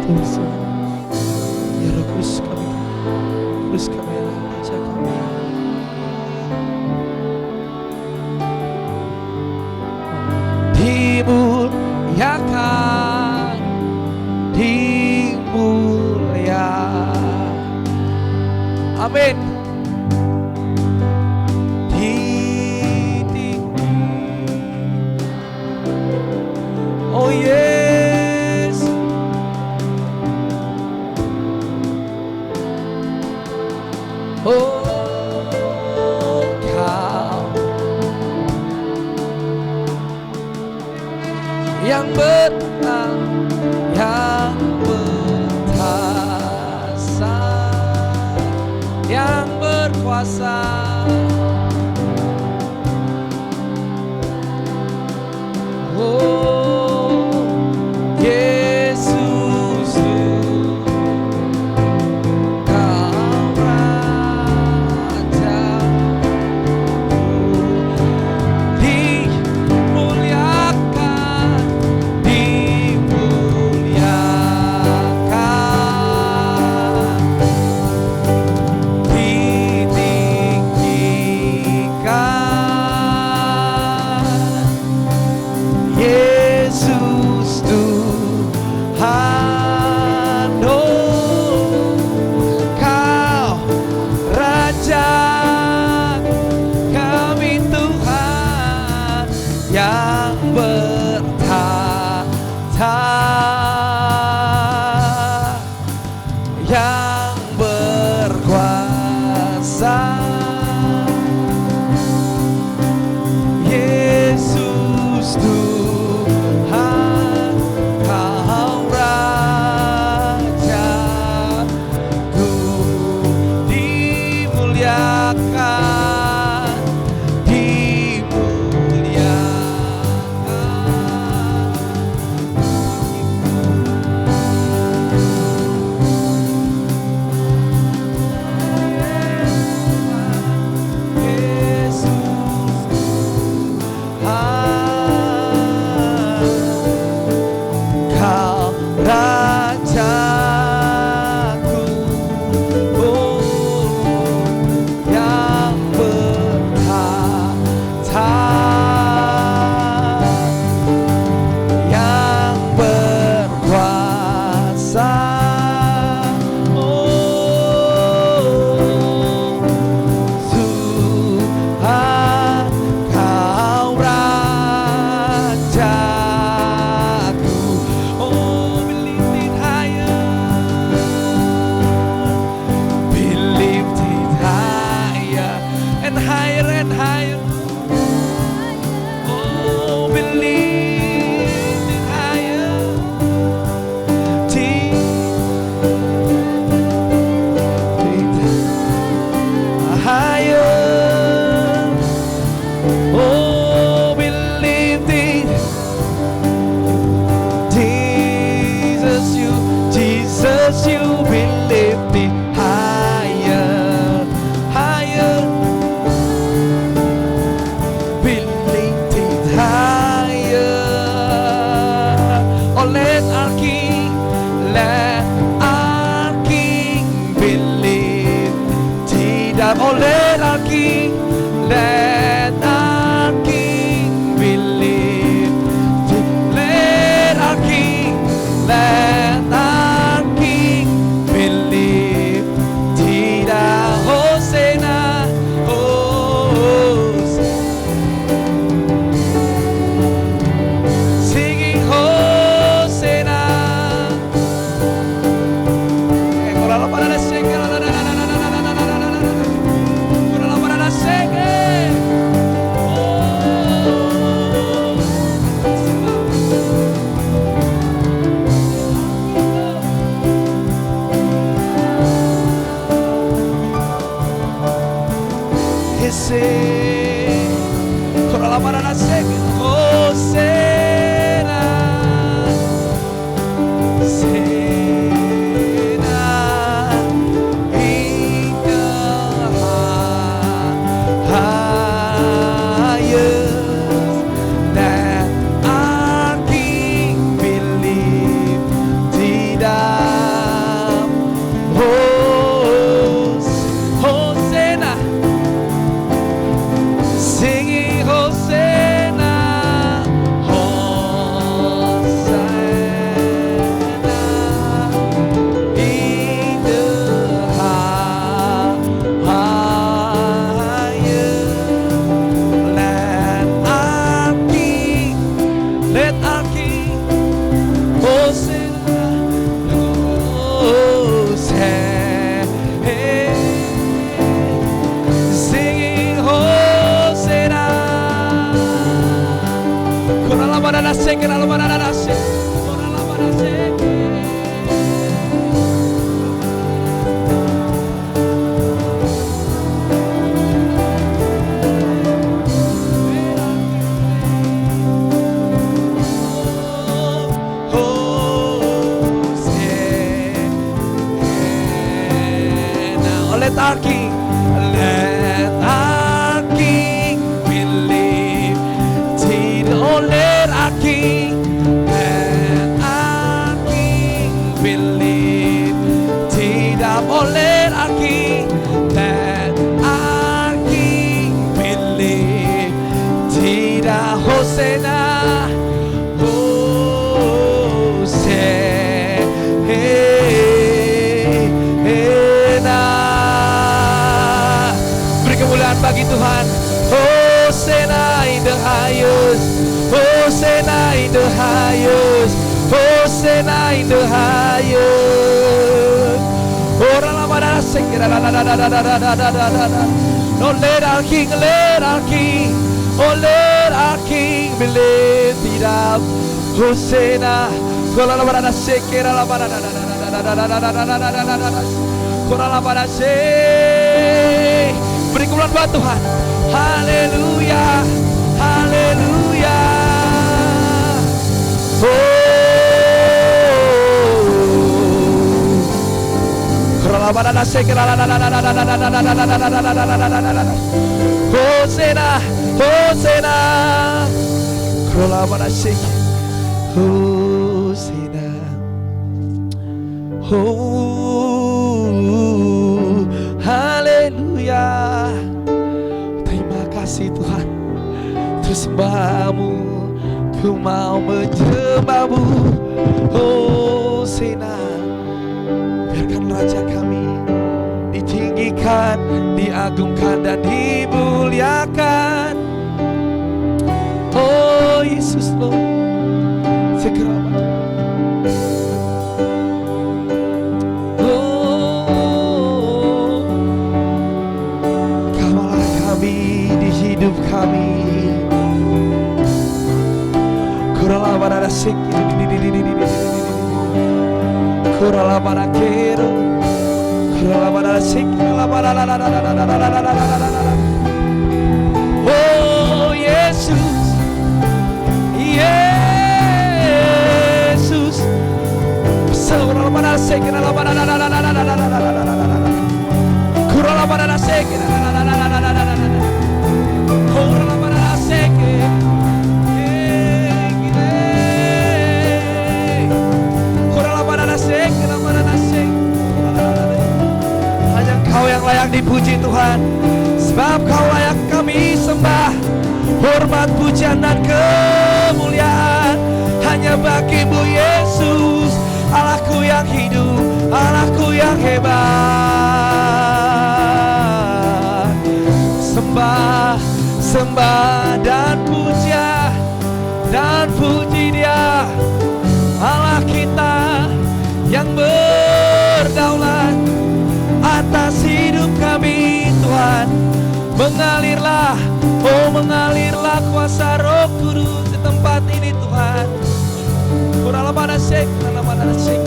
Kudus ya Roh Kudus kami, Raja kami. Dimuliakan, amin. Oh yes, oh Kau yang menang, yang bertasa, yang berkuasa. Oh Yesus, Kau Raja, dimuliakan, ditinggikan. Yeah. Yesus Tuhan, Kau Rajaku, dimuliakan, bagi Tuhan. Hosanna in the highest, Hosanna in the highest, Hosanna in the highest. Ora lama Oh, let our King, let our King, oh, let our King be lifted up. Hosanna. Beri kemuliaan buat Tuhan. Haleluya, haleluya. Hosanna, Hosanna. Hosanna. Oh, haleluya. Terima kasih Tuhan, tersembahmu, ku mau menyembahmu. Hosanna. Biarkan Raja kami ditinggikan, diagungkan dan dimuliakan. Oh Yesus, Lord, segera kawallah kami di hidup kami. Kurala barada sik, kurala barada kero, kurala barada sik, kurala barada. Oh Yesus, Yesus, kurala barada sik, kurala barada, kurala barada sik, kurala barada sik. Hanya Kau yang layak dipuji Tuhan, sebab Kau layak kami sembah. Hormat, pujian dan kemuliaan hanya bagi-Mu Yesus, Allahku yang hidup, Allahku yang hebat. Sembah, sembah dan puja dan puji Dia, Allah kita yang berdaulat atas hidup kami Tuhan. Mengalirlah, oh mengalirlah kuasa Roh Kudus di tempat ini Tuhan. Kurala mana sek, kurala mana sek,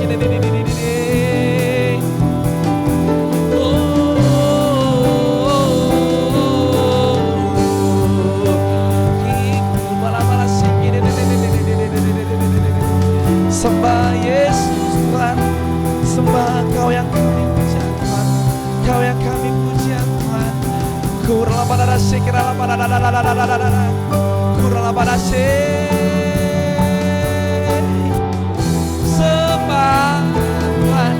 sembah Yesus Tuhan, sembah Kau yang kami puja Tuhan, Kau yang kami puja Tuhan. Kurala pada sek, kurala pada sek, sembah Tuhan.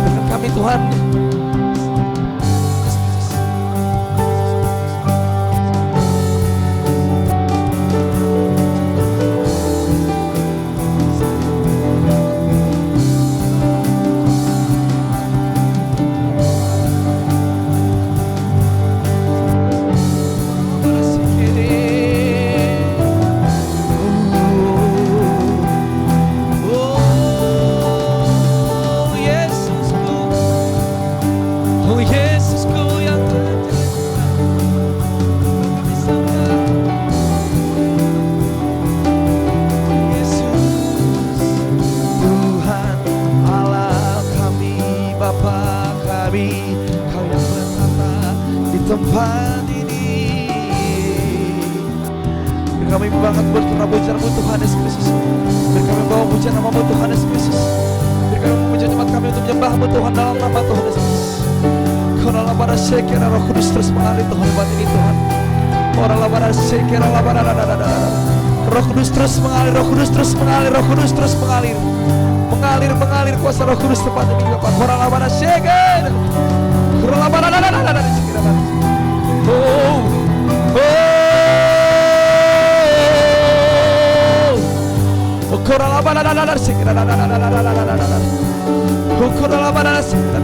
Dengan kami Tuhan. Tempat ini kami banget berterima pujian-Mu Tuhan Yesus Kristus. Biar kami bawa pujian nama-Mu Tuhan Yesus Kristus. Biar kami memuji jemaat kami untuk menyembah-Mu Tuhan dalam nama Tuhan Yesus Kristus. Karena pada sekira Roh Kudus terus mengalir Tuhan tempat ini Tuhan. Orang pada sekira Roh Kudus terus mengalir, Roh Kudus terus mengalir, Roh Kudus terus mengalir. Mengalir kuasa Roh Kudus tempat ini Bapak. Orang pada sekira kurang pada sekira. Oh, kurang pada sekira. Kurang pada sekira.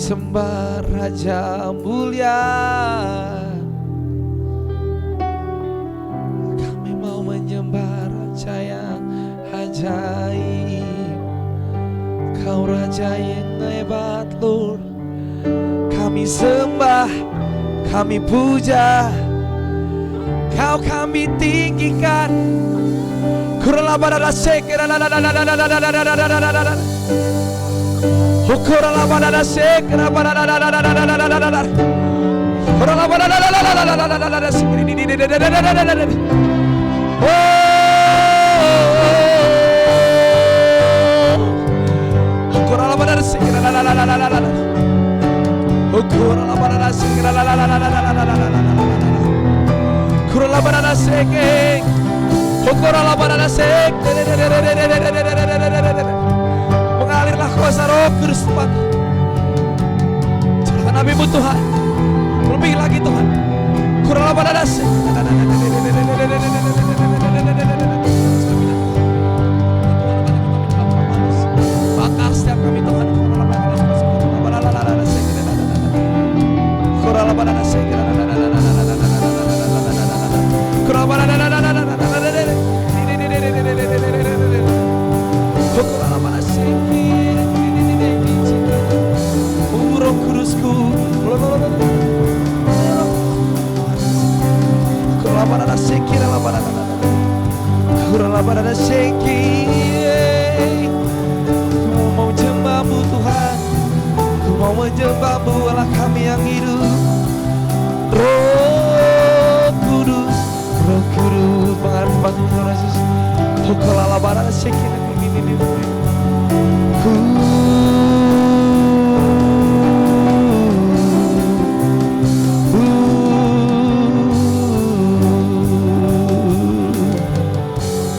Sembah Raja mulia, kami mau menyembah Raja yang ajaib. Kau Raja yang hebat Lord, kami sembah, kami puja, Kau kami tinggikan. Kurala barada sekera la la la la la la la la la la. Kurala barada sekera barada la la la la la la la la. Kurala barada la la la la la la la la sekeri di di di di di. Oh. Kurala barada sekera la la la la la la la. Kurala barada sekera la la la la la la la la la. Kurala barada sekera mengalirlah kuasa Roh Kudus Tuhan. Curahkan Nabi-Mu Tuhan, lebih lagi Tuhan. Kurala pada nasi. Bakar setiap kami Tuhan. Kurala pada nasi. Kurala pada nasi. Ku mau jembamu Tuhan, ku mau menjembamu Allah kami yang hidup. Roh Kudus, Roh Kudus, mengarahkan Tuhan Yesus. Kalau barang sekir ini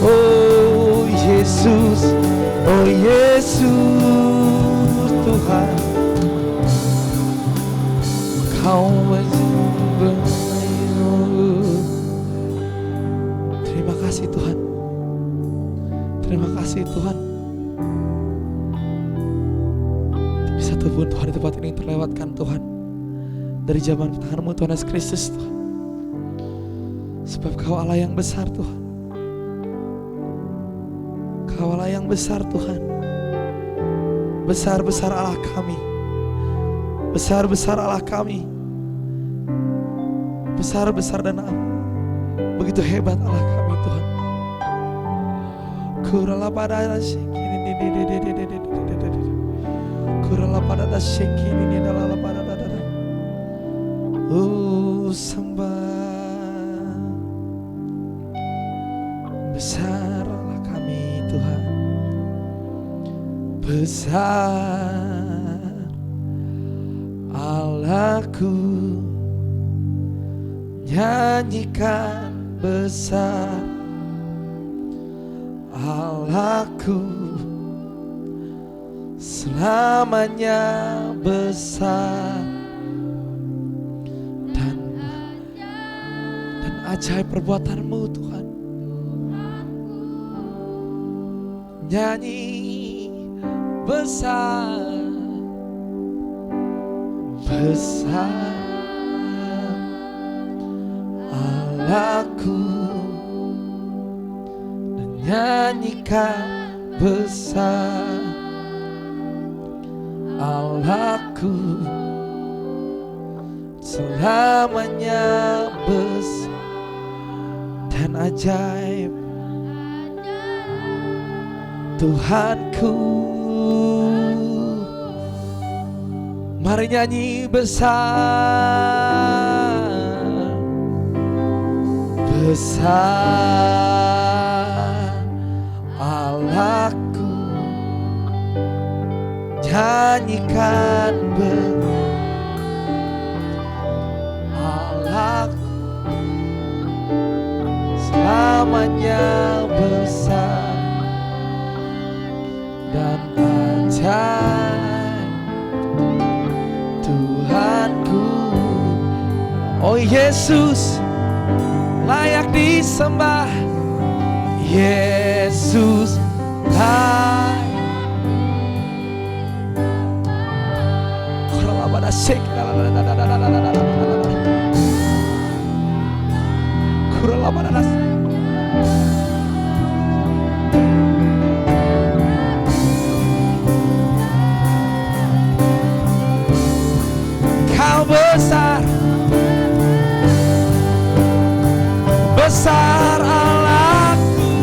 oh Yesus, oh Yesus Tuhan, Kau menyembah. Terima kasih Tuhan. Terima kasih Tuhan. Tapi satupun Tuhan di tempat ini terlewatkan Tuhan dari zaman tangan-Mu Tuhan Yesus Kristus Tuhan. Sebab Kau Allah yang besar Tuhan. Kau Allah yang besar Tuhan. Besar-besar Allah kami. Besar-besar Allah kami. Besar-besar dan begitu hebat Allah kami Tuhan. Kurala pada sekini kurala pada sekini adalah pada oh sembah besar Allah kami Tuhan, besar Allahku, nyanyikan besar Allahku, selamanya besar dan ajaib perbuatan-Mu Tuhan. Nyanyi besar, besar Allahku, nyanyikan besar Allahku, selamanya besar dan ajaib Tuhanku. Mari nyanyi besar, besar Allahku, nyanyikan Allahku selamanya besar dan ajaib Tuhanku. Oh Yesus layak disembah, Yesus layak. Kau besar, besar Allahku,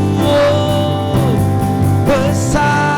besar.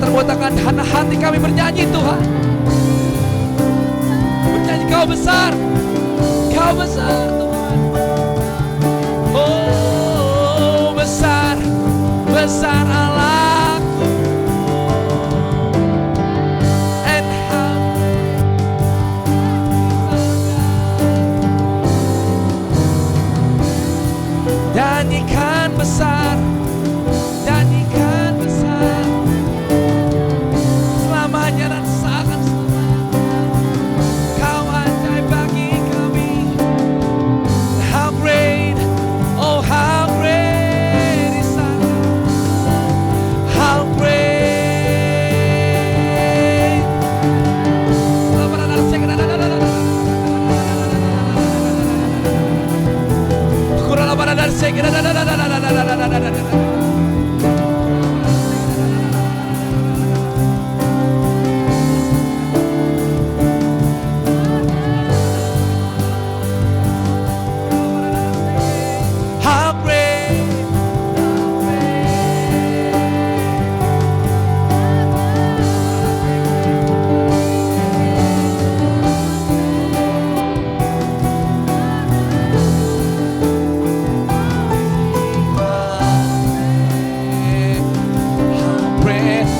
Tergotakan hati kami bernyanyi Tuhan, bernyanyi Kau besar, Kau besar Tuhan. Oh besar, besar Allahku, and how nyanyikan besar, nyanyikan besar selamanya dan seakan-akan. Kau ajaib bagi kami. How great, oh how great is our God. How great.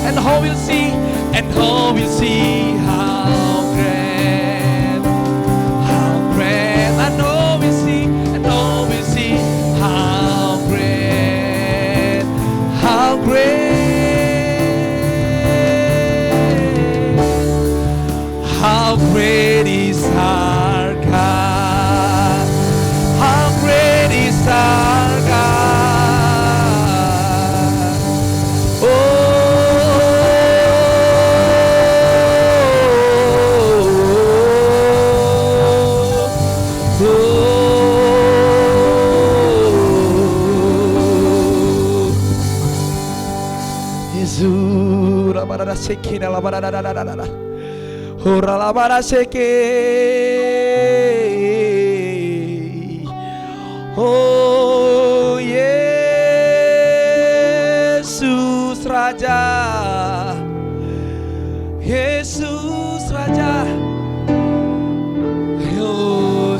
And all will see, and all will see how great, and all will see, and all will see how great, how great is our God, how great is our God. Oh Yesus Raja, Yesus Raja.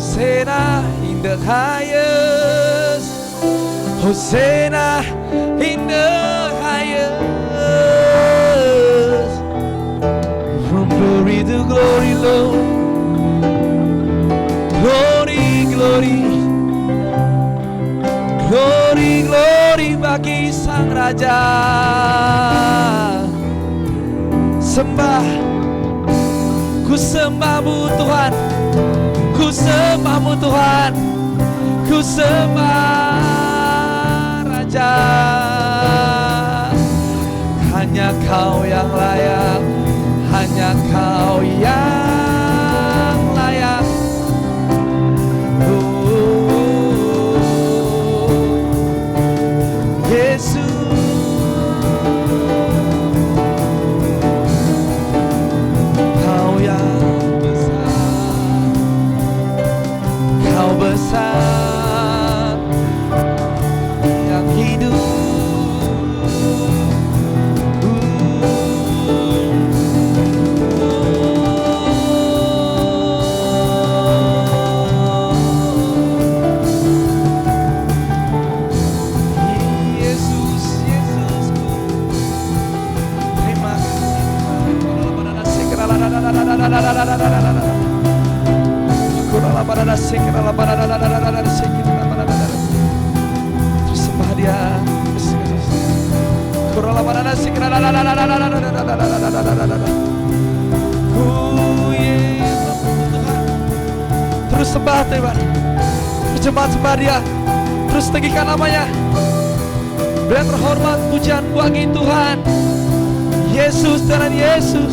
Hosanna in the highest, Hosanna in the highest. From glory to glory, Lord. Glory, glory, glory, glory bagi Sang Raja. Sembah, ku sembahmu Tuhan, ku sembahmu Tuhan, ku sembah Raja. Hanya Kau yang layak, hanya Kau yang layak. Besar yang hidup. Yesus, Yesusku, terima kasih. Terus sembah Dia. Terus sembah Tuhan, berjemaat sembah Dia, terus tinggikan namanya. Berikan terhormat pujian bagi Tuhan Yesus dan Yesus.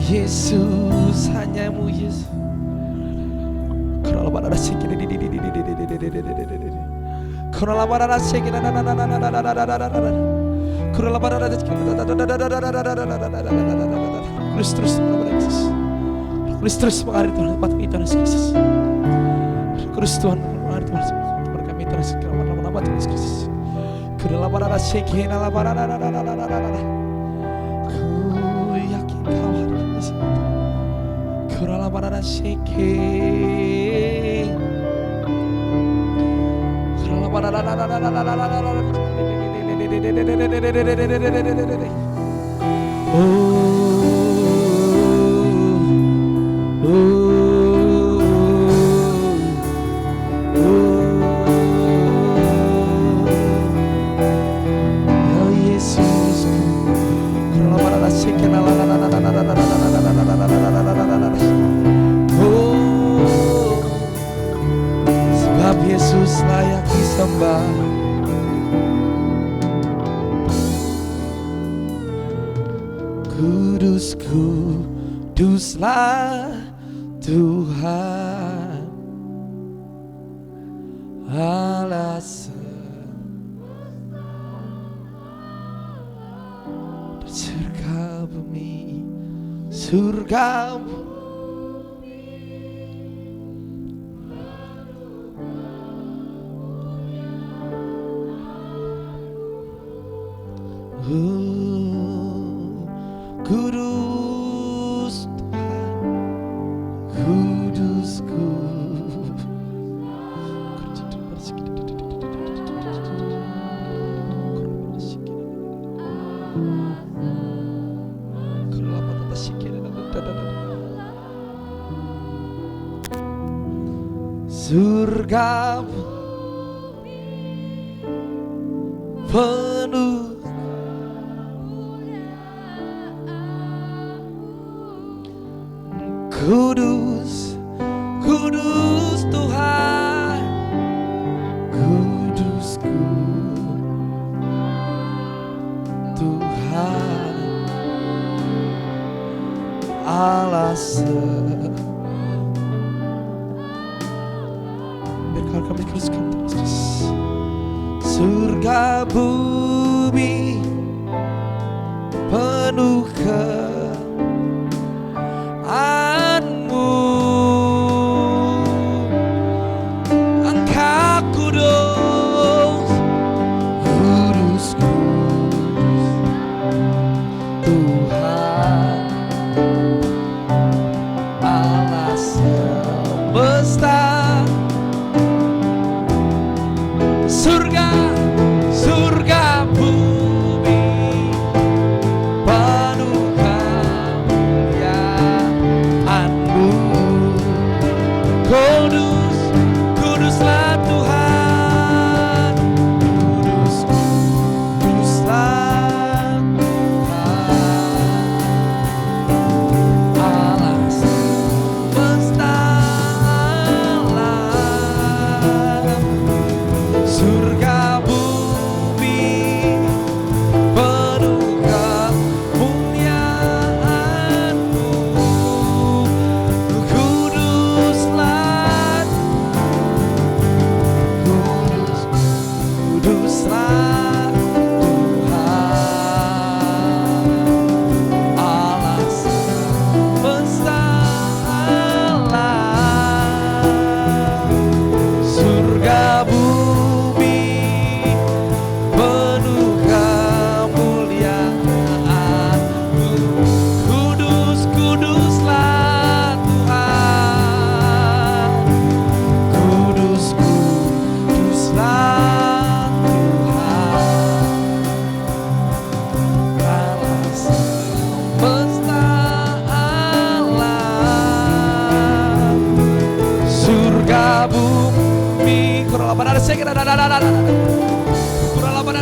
Yesus, hanyamu Yesus. Terus mengalir Tuhan tempat ini Tuhan Yesus. Terus Tuhan mengalir Tuhan kepada kami Tuhan Yesus. Nama Tuhan Yesus. Ku yakin Kau ada di sini. Sebab Yesus layak disembah. Kudus, kuduslah Tuhan Allah surga bumi, surga bumi. Kudus Tuhan, kudus, kudus. Surga penuh kudus, kudus Tuhan, kudus. Allah biarkan kami teruskan terus. Surga bumi penuh kemuliaan-Mu, Engkau kudus, kudus, kudus Tuhan Allah semesta. Surga, surga bumi penuh kemuliaan-Mu. Kudus, kuduslah Tuhan, kudus, kuduslah Tuhan Allah semesta alam. Surga bumi penuh kemuliaan-Mu. Kuduslah, kudus, kuduslah Tuhan Allah semesta alam. Surga bumi penuh kemuliaan-Mu. Kudus, kuduslah Tuhan, kudus, kuduslah Tuhan Allah semesta alam. Surga bumi kurang ada sekira kurang ada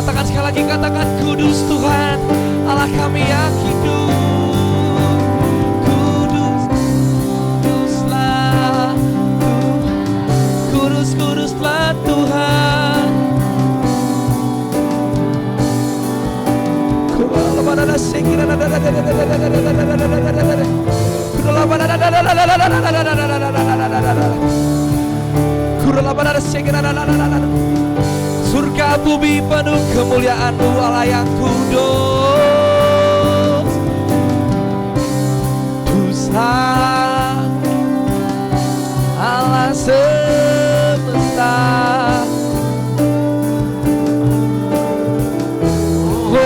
katakan sekali lagi, katakan kudus Tuhan Allah kami yang hidup. Kudus, kuduslah Tuhan, kudus, kuduslah Tuhan. Surga bumi penuh kemuliaan-Mu Allah yang kudus. Kuduslah Allah semesta. Oh,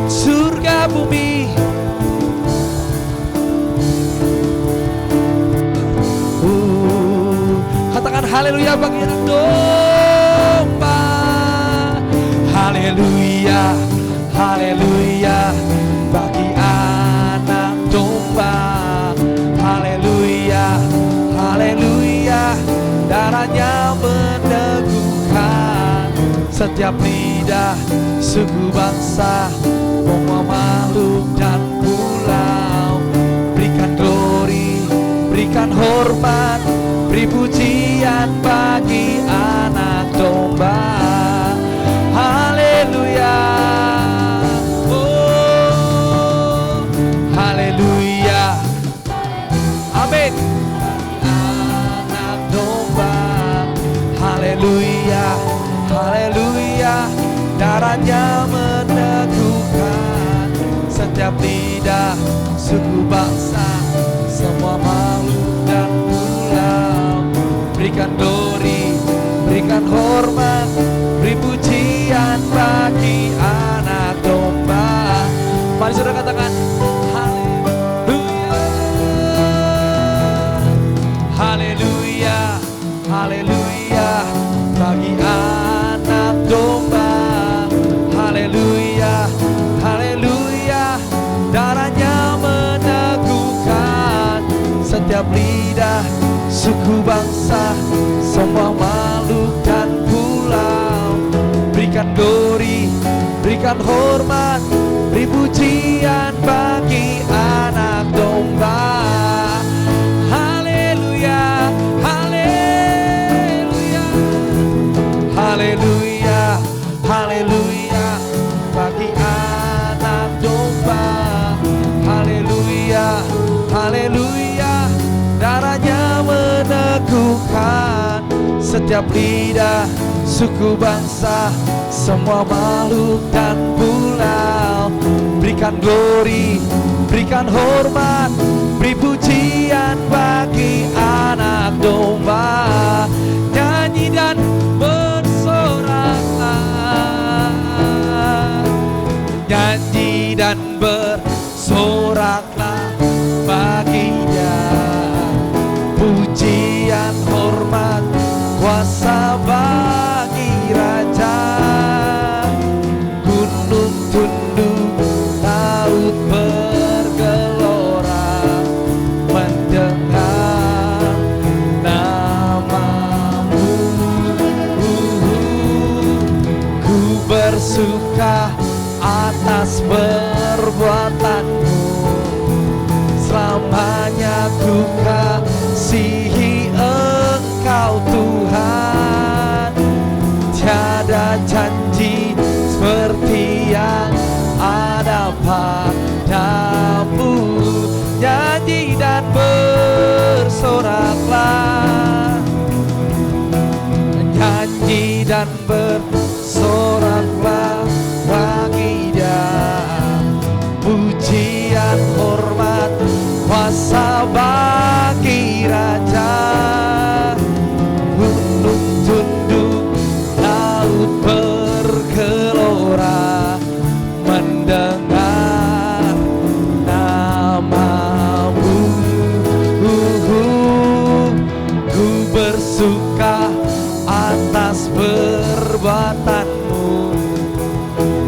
surga bumi katakan haleluya bagi anak domba. Haleluya, haleluya bagi anak domba. Haleluya, haleluya darahnya meneguhkan setiap lidah, suku, bangsa, semua makhluk dan pulau. Berikan glory, berikan hormat, beri pujian bagi anak domba. Haleluya, oh haleluya, amin. Anak domba, haleluya, haleluya darahnya meneguhkan setiap lidah, suku, bangsa, semua makhluk dan pulau. Berikan glory, berikan hormat, beri pujian bagi anak domba. Mari saudara katakan haleluya, haleluya, haleluya bagi anak domba. Haleluya, setiap lidah, suku bangsa, semua makhluk dan pulau. Berikan glory, berikan hormat, beri pujian bagi anak domba. Haleluya, haleluya, haleluya, haleluya bagi anak domba. Haleluya, haleluya, darahnya meneguhkan setiap lidah, suku bangsa, semua makhluk dan pulau. Berikan glory, berikan hormat, beri pujian bagi anak domba. Nyanyi dan bersoraklah, nyanyi dan bersoraklah bagi Dia. Pujian, hormat, kuasa bagi Raja. Gunung tunduk, laut bergelora mendengar namamu. Ku bersuka atas perbuatanmu, selamanya ku kasihi Engkau Tuhan. Tiada janji seperti yang ada padamu. Nyanyi dan bersoraklah, nyanyi dan bersoraklah bagi Dia. Pujian, hormat, kuasa bagi Raja. Gunung tunduk, laut bergelora mendengar namamu. Ku bersuka atas perbuatanmu,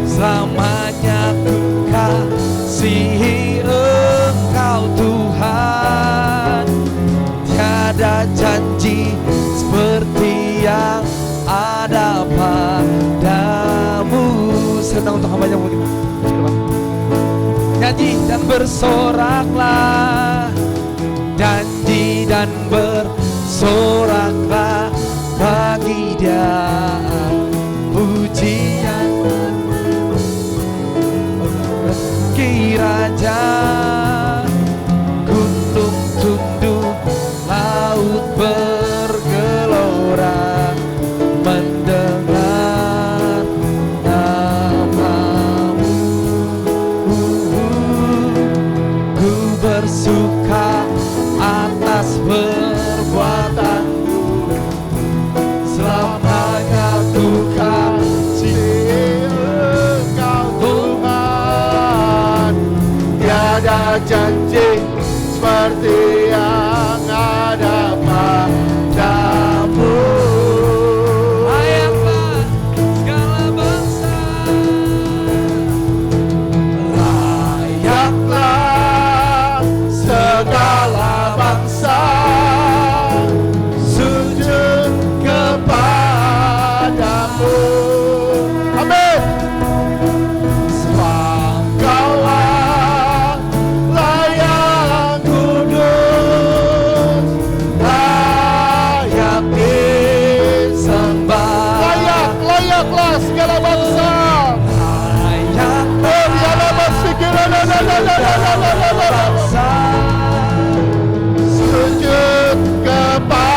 selamanya ku kasihi Engkau Tuhan. Tiada janji seperti yang ada padamu. Senang untuk hamba yang mungkin. Nyanyi dan bersoraklah, nyanyi dan bersoraklah bagi Dia. Pujian bagi Raja. Gunung tunduk, laut bergelora mendengar namamu. Ku bersuka atas perbuatanmu, selamanya ku kasihi Engkau Tuhan. Tiada janji seperti yang ada padamu. Layaklah segala bangsa, layaklah segala bangsa sujud kepadamu. Amin. Sebab Kaulah layak kudus, layak disembah. Layaklah segala bangsa. Sujud kepadamu.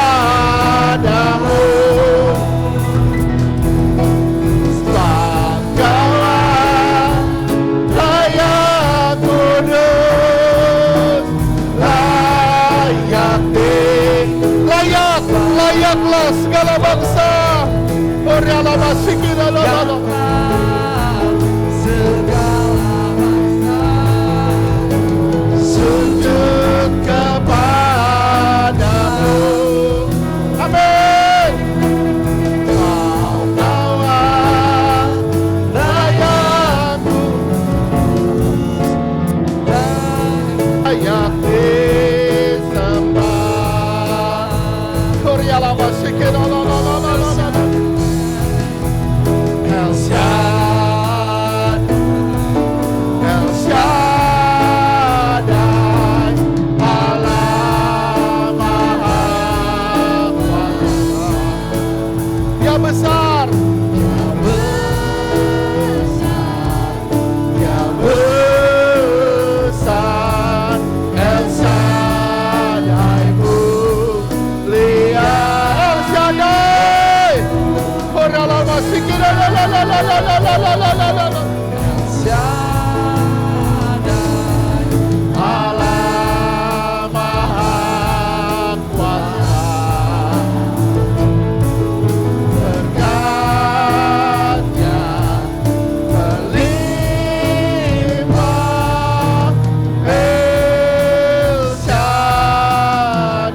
Sebab Kaulah layak kudus, layaklah segala bangsa. Segala bangsa sujud kepadamu. Amin. Kaulah layak kudus, layak disembah. Dia besar. Dia besar. El Shaddai mulia. El Shaddai. Korala masikira la la la la la la la la la la la. Allah Maha Kuasa, berkatnya berlimpah. El Shaddai,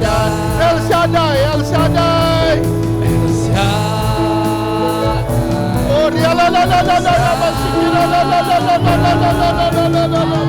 El Shaddai, El Shaddai, El Shaddai. Oh, dia la la la la la la, masikira la la la la la la la la la la la.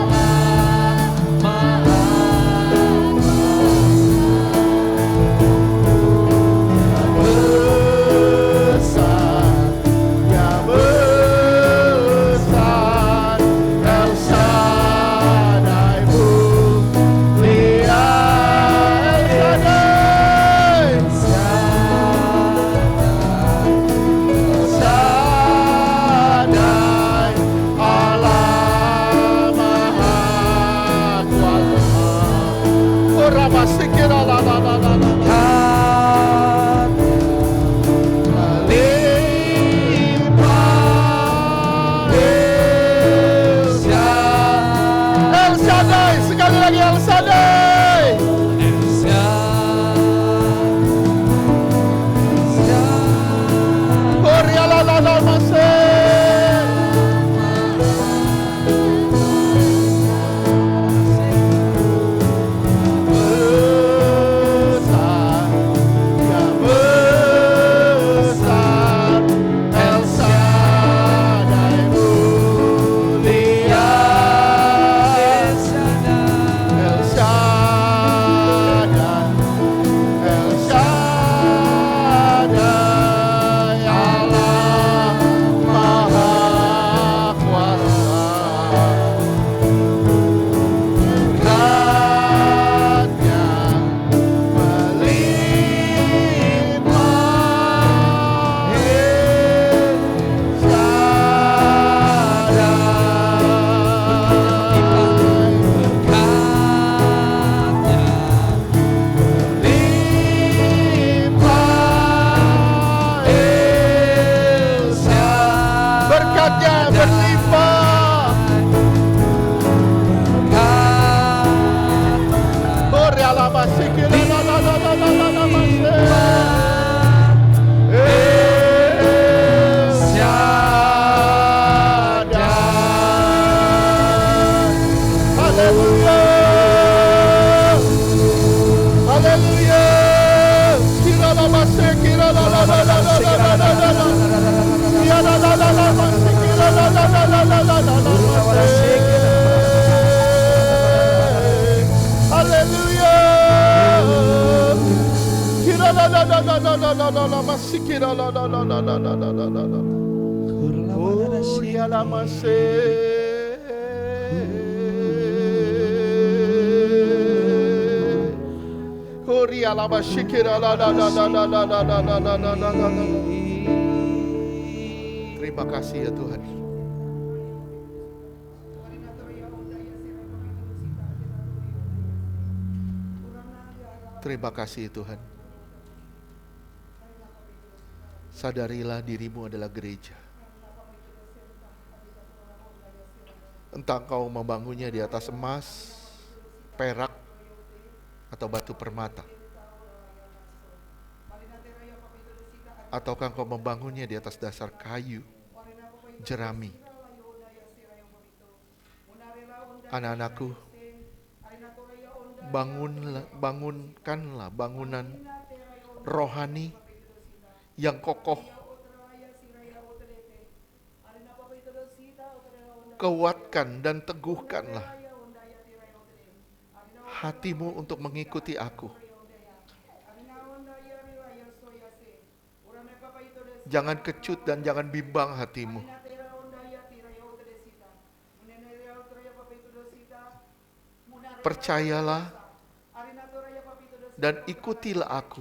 Terima kasih ya Tuhan. Terima kasih Tuhan. Sadarilah dirimu adalah gereja. Entah kau membangunnya di atas emas, perak, atau batu permata. Ataukah kau membangunnya di atas dasar kayu, jerami. Anak-anakku, bangunkanlah bangunan rohani yang kokoh. Kuatkan dan teguhkanlah hatimu untuk mengikuti aku. Jangan kecut dan jangan bimbang hatimu. Percayalah dan ikutilah aku.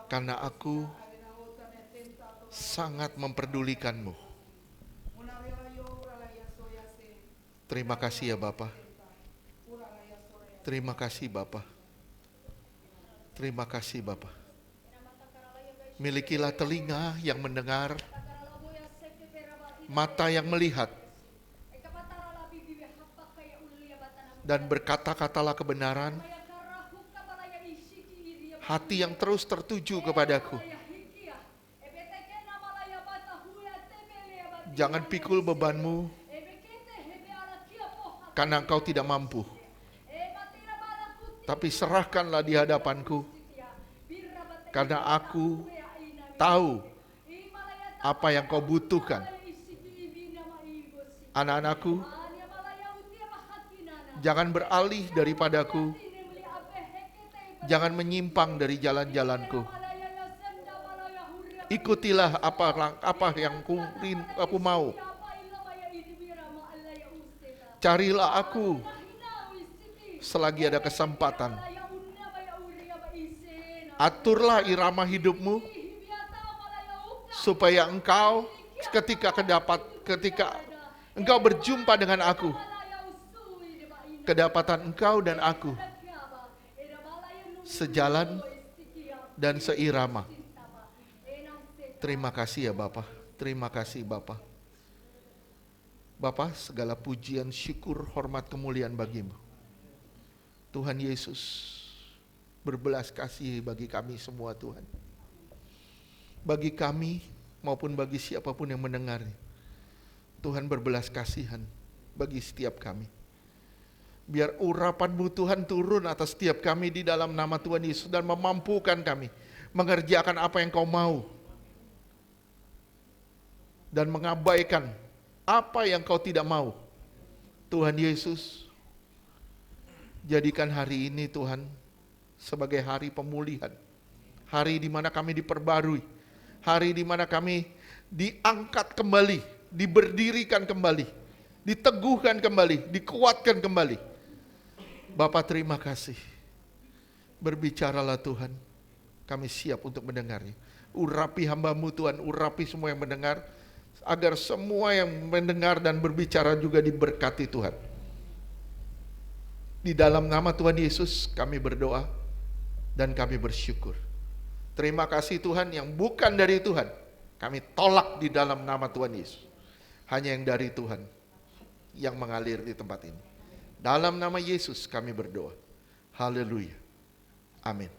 karena aku sangat memperdulikan-Mu. Terima kasih ya Bapa. Terima kasih Bapa. Terima kasih Bapa. Milikilah telinga yang mendengar, mata yang melihat, dan berkata-katalah kebenaran, hati yang terus tertuju kepadaku. Jangan pikul bebanmu, karena engkau tidak mampu. Tapi serahkanlah di hadapanku, karena aku tahu apa yang kau butuhkan. Anak-anakku, jangan beralih daripadaku, jangan menyimpang dari jalan-jalanku. Ikutilah apa yang aku mau. Carilah aku selagi ada kesempatan. Aturlah irama hidupmu supaya engkau ketika engkau berjumpa dengan aku, kedapatan engkau dan aku sejalan dan seirama. Terima kasih ya Bapa. Terima kasih Bapa. Bapa, segala pujian, syukur, hormat, kemuliaan bagimu. Tuhan Yesus, berbelas kasih bagi kami semua Tuhan. Bagi kami maupun bagi siapapun yang mendengarnya. Tuhan berbelas kasihan bagi setiap kami. Biar urapan-Mu Tuhan turun atas setiap kami di dalam nama Tuhan Yesus dan memampukan kami mengerjakan apa yang Kau mau. Dan mengabaikan apa yang Kau tidak mau. Tuhan Yesus, jadikan hari ini Tuhan sebagai hari pemulihan. Hari di mana kami diperbarui. Hari di mana kami diangkat kembali, diberdirikan kembali, diteguhkan kembali, dikuatkan kembali. Bapa, terima kasih. Berbicaralah Tuhan. Kami siap untuk mendengarnya. Urapi hamba-Mu Tuhan, urapi semua yang mendengar, agar semua yang mendengar dan berbicara juga diberkati Tuhan. Di dalam nama Tuhan Yesus kami berdoa dan kami bersyukur. Terima kasih Tuhan, yang bukan dari Tuhan kami tolak di dalam nama Tuhan Yesus. Hanya yang dari Tuhan yang mengalir di tempat ini. Dalam nama Yesus kami berdoa. Haleluya. Amin.